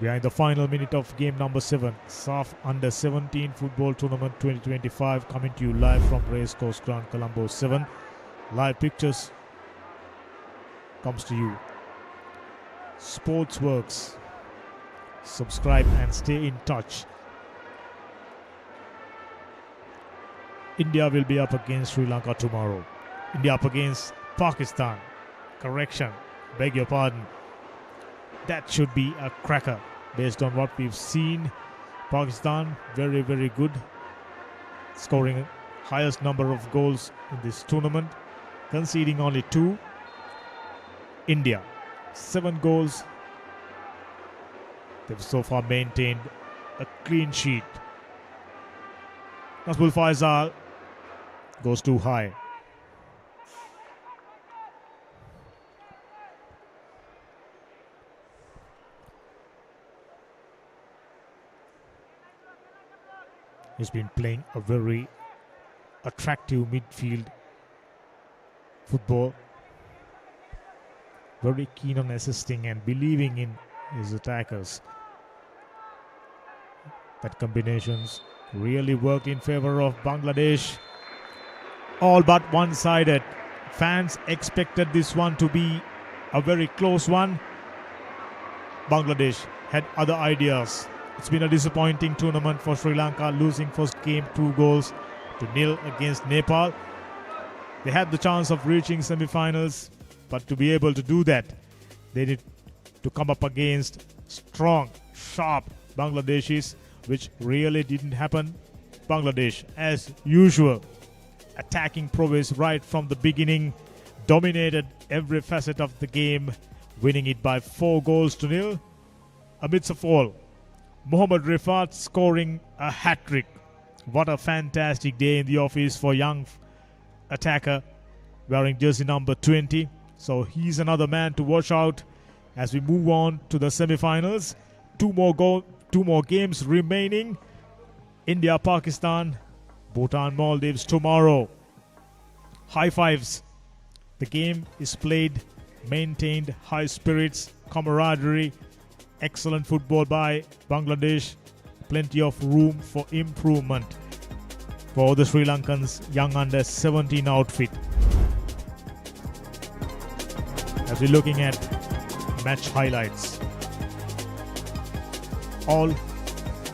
We are in the final minute of game number 7, Saff U17 Football Tournament 2025, coming to you live from Racecourse Ground, Colombo 7. Live pictures comes to you. Sportsworks. Subscribe and stay in touch. India will be up against Sri Lanka tomorrow. India up against Pakistan. Correction, beg your pardon. That should be a cracker based on what we've seen. Pakistan, very, very good. Scoring highest number of goals in this tournament. Conceding only 2. India, 7 goals. They've so far maintained a clean sheet. Nasbul Faisal goes too high. He's been playing a very attractive midfield football. Very keen on assisting and believing in his attackers. That combinations really worked in favor of Bangladesh. All but one-sided. Fans expected this one to be a very close one. Bangladesh had other ideas. It's been a disappointing tournament for Sri Lanka, losing first game 2-0 against Nepal. They had the chance of reaching semi-finals, but to be able to do that, they need to come up against strong, sharp Bangladeshis, which really didn't happen. Bangladesh, as usual, attacking prowess right from the beginning, dominated every facet of the game, winning it by 4-0. Amidst of all, Mohammad Rifat scoring a hat-trick. What a fantastic day in the office for young attacker wearing jersey number 20. So he's another man to watch out as we move on to the semi-finals. Two more games remaining. India, Pakistan, Bhutan, Maldives tomorrow. High fives. The game is played, maintained, high spirits, camaraderie. Excellent football by Bangladesh. Plenty of room for improvement for the Sri Lankans young under 17 outfit. As we're looking at match highlights, all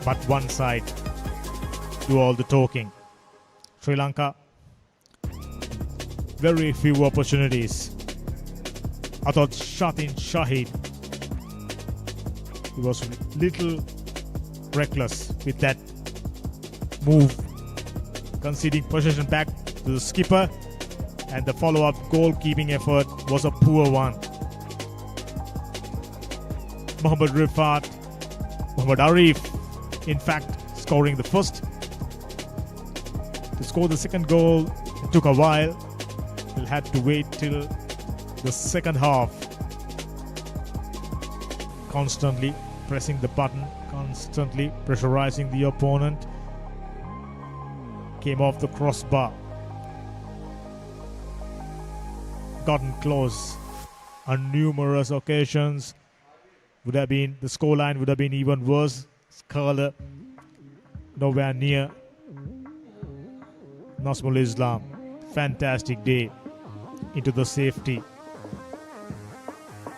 but one side do all the talking. Sri Lanka, very few opportunities. I thought Shatin Shahid, he was a little reckless with that move, conceding possession back to the skipper, and the follow-up goalkeeping effort was a poor one. Mohammad Rifat, Muhammad Arif, in fact, scoring the first. To score the second goal, it took a while. He'll have to wait till the second half. Constantly pressing the button, constantly pressurizing the opponent. Came off the crossbar. Gotten close on numerous occasions. The scoreline would have been even worse. Scarlet nowhere near. Nasmul Islam, fantastic day into the safety.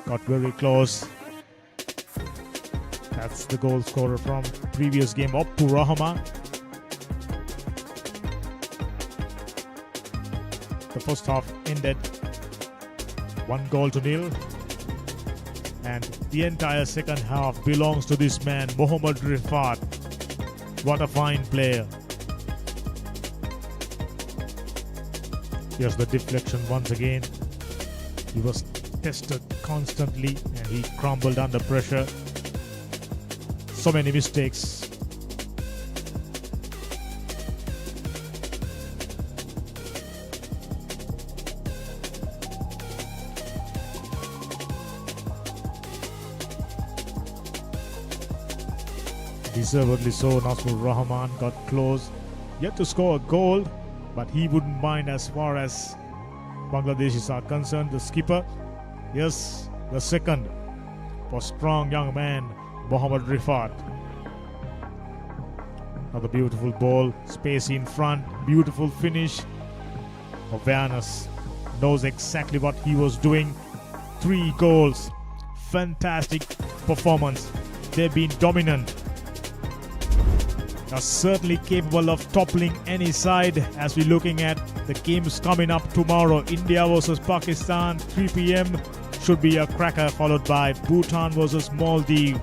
Got very close. That's the goal scorer from previous game, Oppu Rahman. The first half ended 1-0, and the entire second half belongs to this man, Mohammad Rifat. What a fine player. Here's the deflection once again. He was tested constantly and he crumbled under pressure. So many mistakes. Deservedly so, Nasrul Rahman got close, yet to score a goal, but he wouldn't mind as far as Bangladeshis are concerned. The skipper, yes, the second for strong young man Mohammad Rifat. Another beautiful ball, space in front, beautiful finish. Awareness, knows exactly what he was doing. 3 goals, fantastic performance. They've been dominant. Are certainly capable of toppling any side as we're looking at the games coming up tomorrow. India versus Pakistan, 3 p.m. should be a cracker, followed by Bhutan versus Maldives.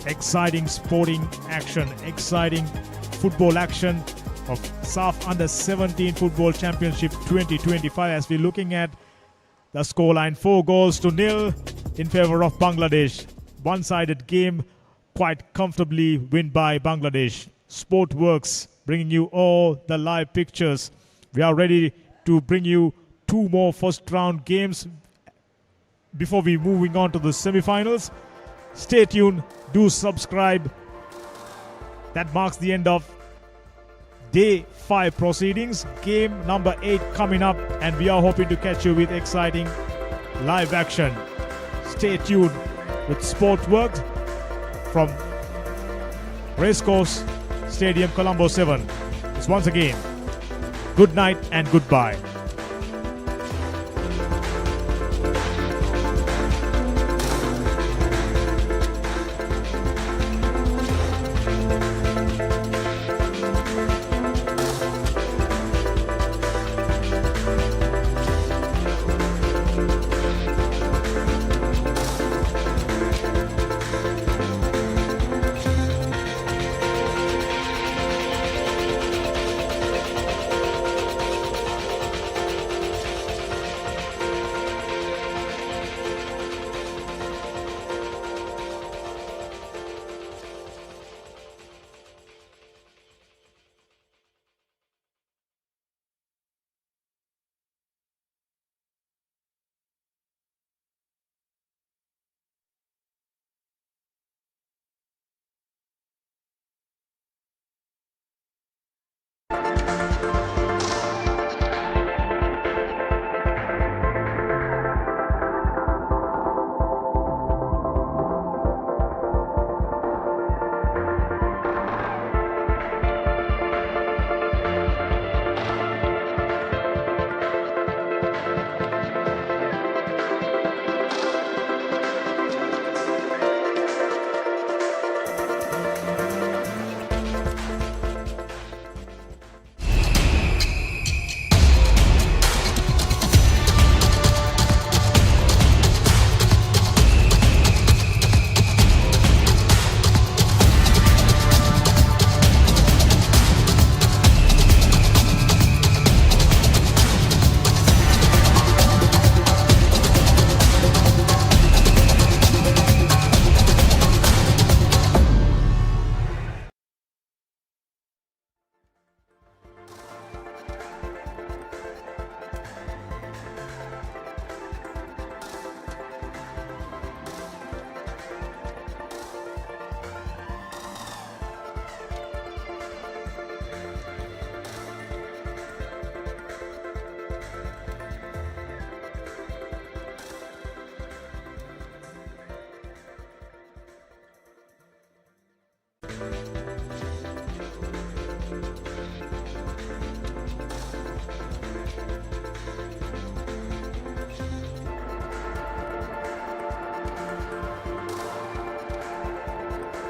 Exciting sporting action, exciting football action of Saff U17 Football Championship 2025 as we're looking at the scoreline 4-0 in favor of Bangladesh. One-sided game, quite comfortably win by Bangladesh. Sportworks bringing you all the live pictures. We are ready to bring you 2 more first round games before we moving on to the semi-finals. Stay tuned, do subscribe. That marks the end of day 5 proceedings. Game number 8 coming up, and we are hoping to catch you with exciting live action. Stay tuned with Sportworks from Racecourse Stadium, Colombo 7. It's once again, good night and goodbye.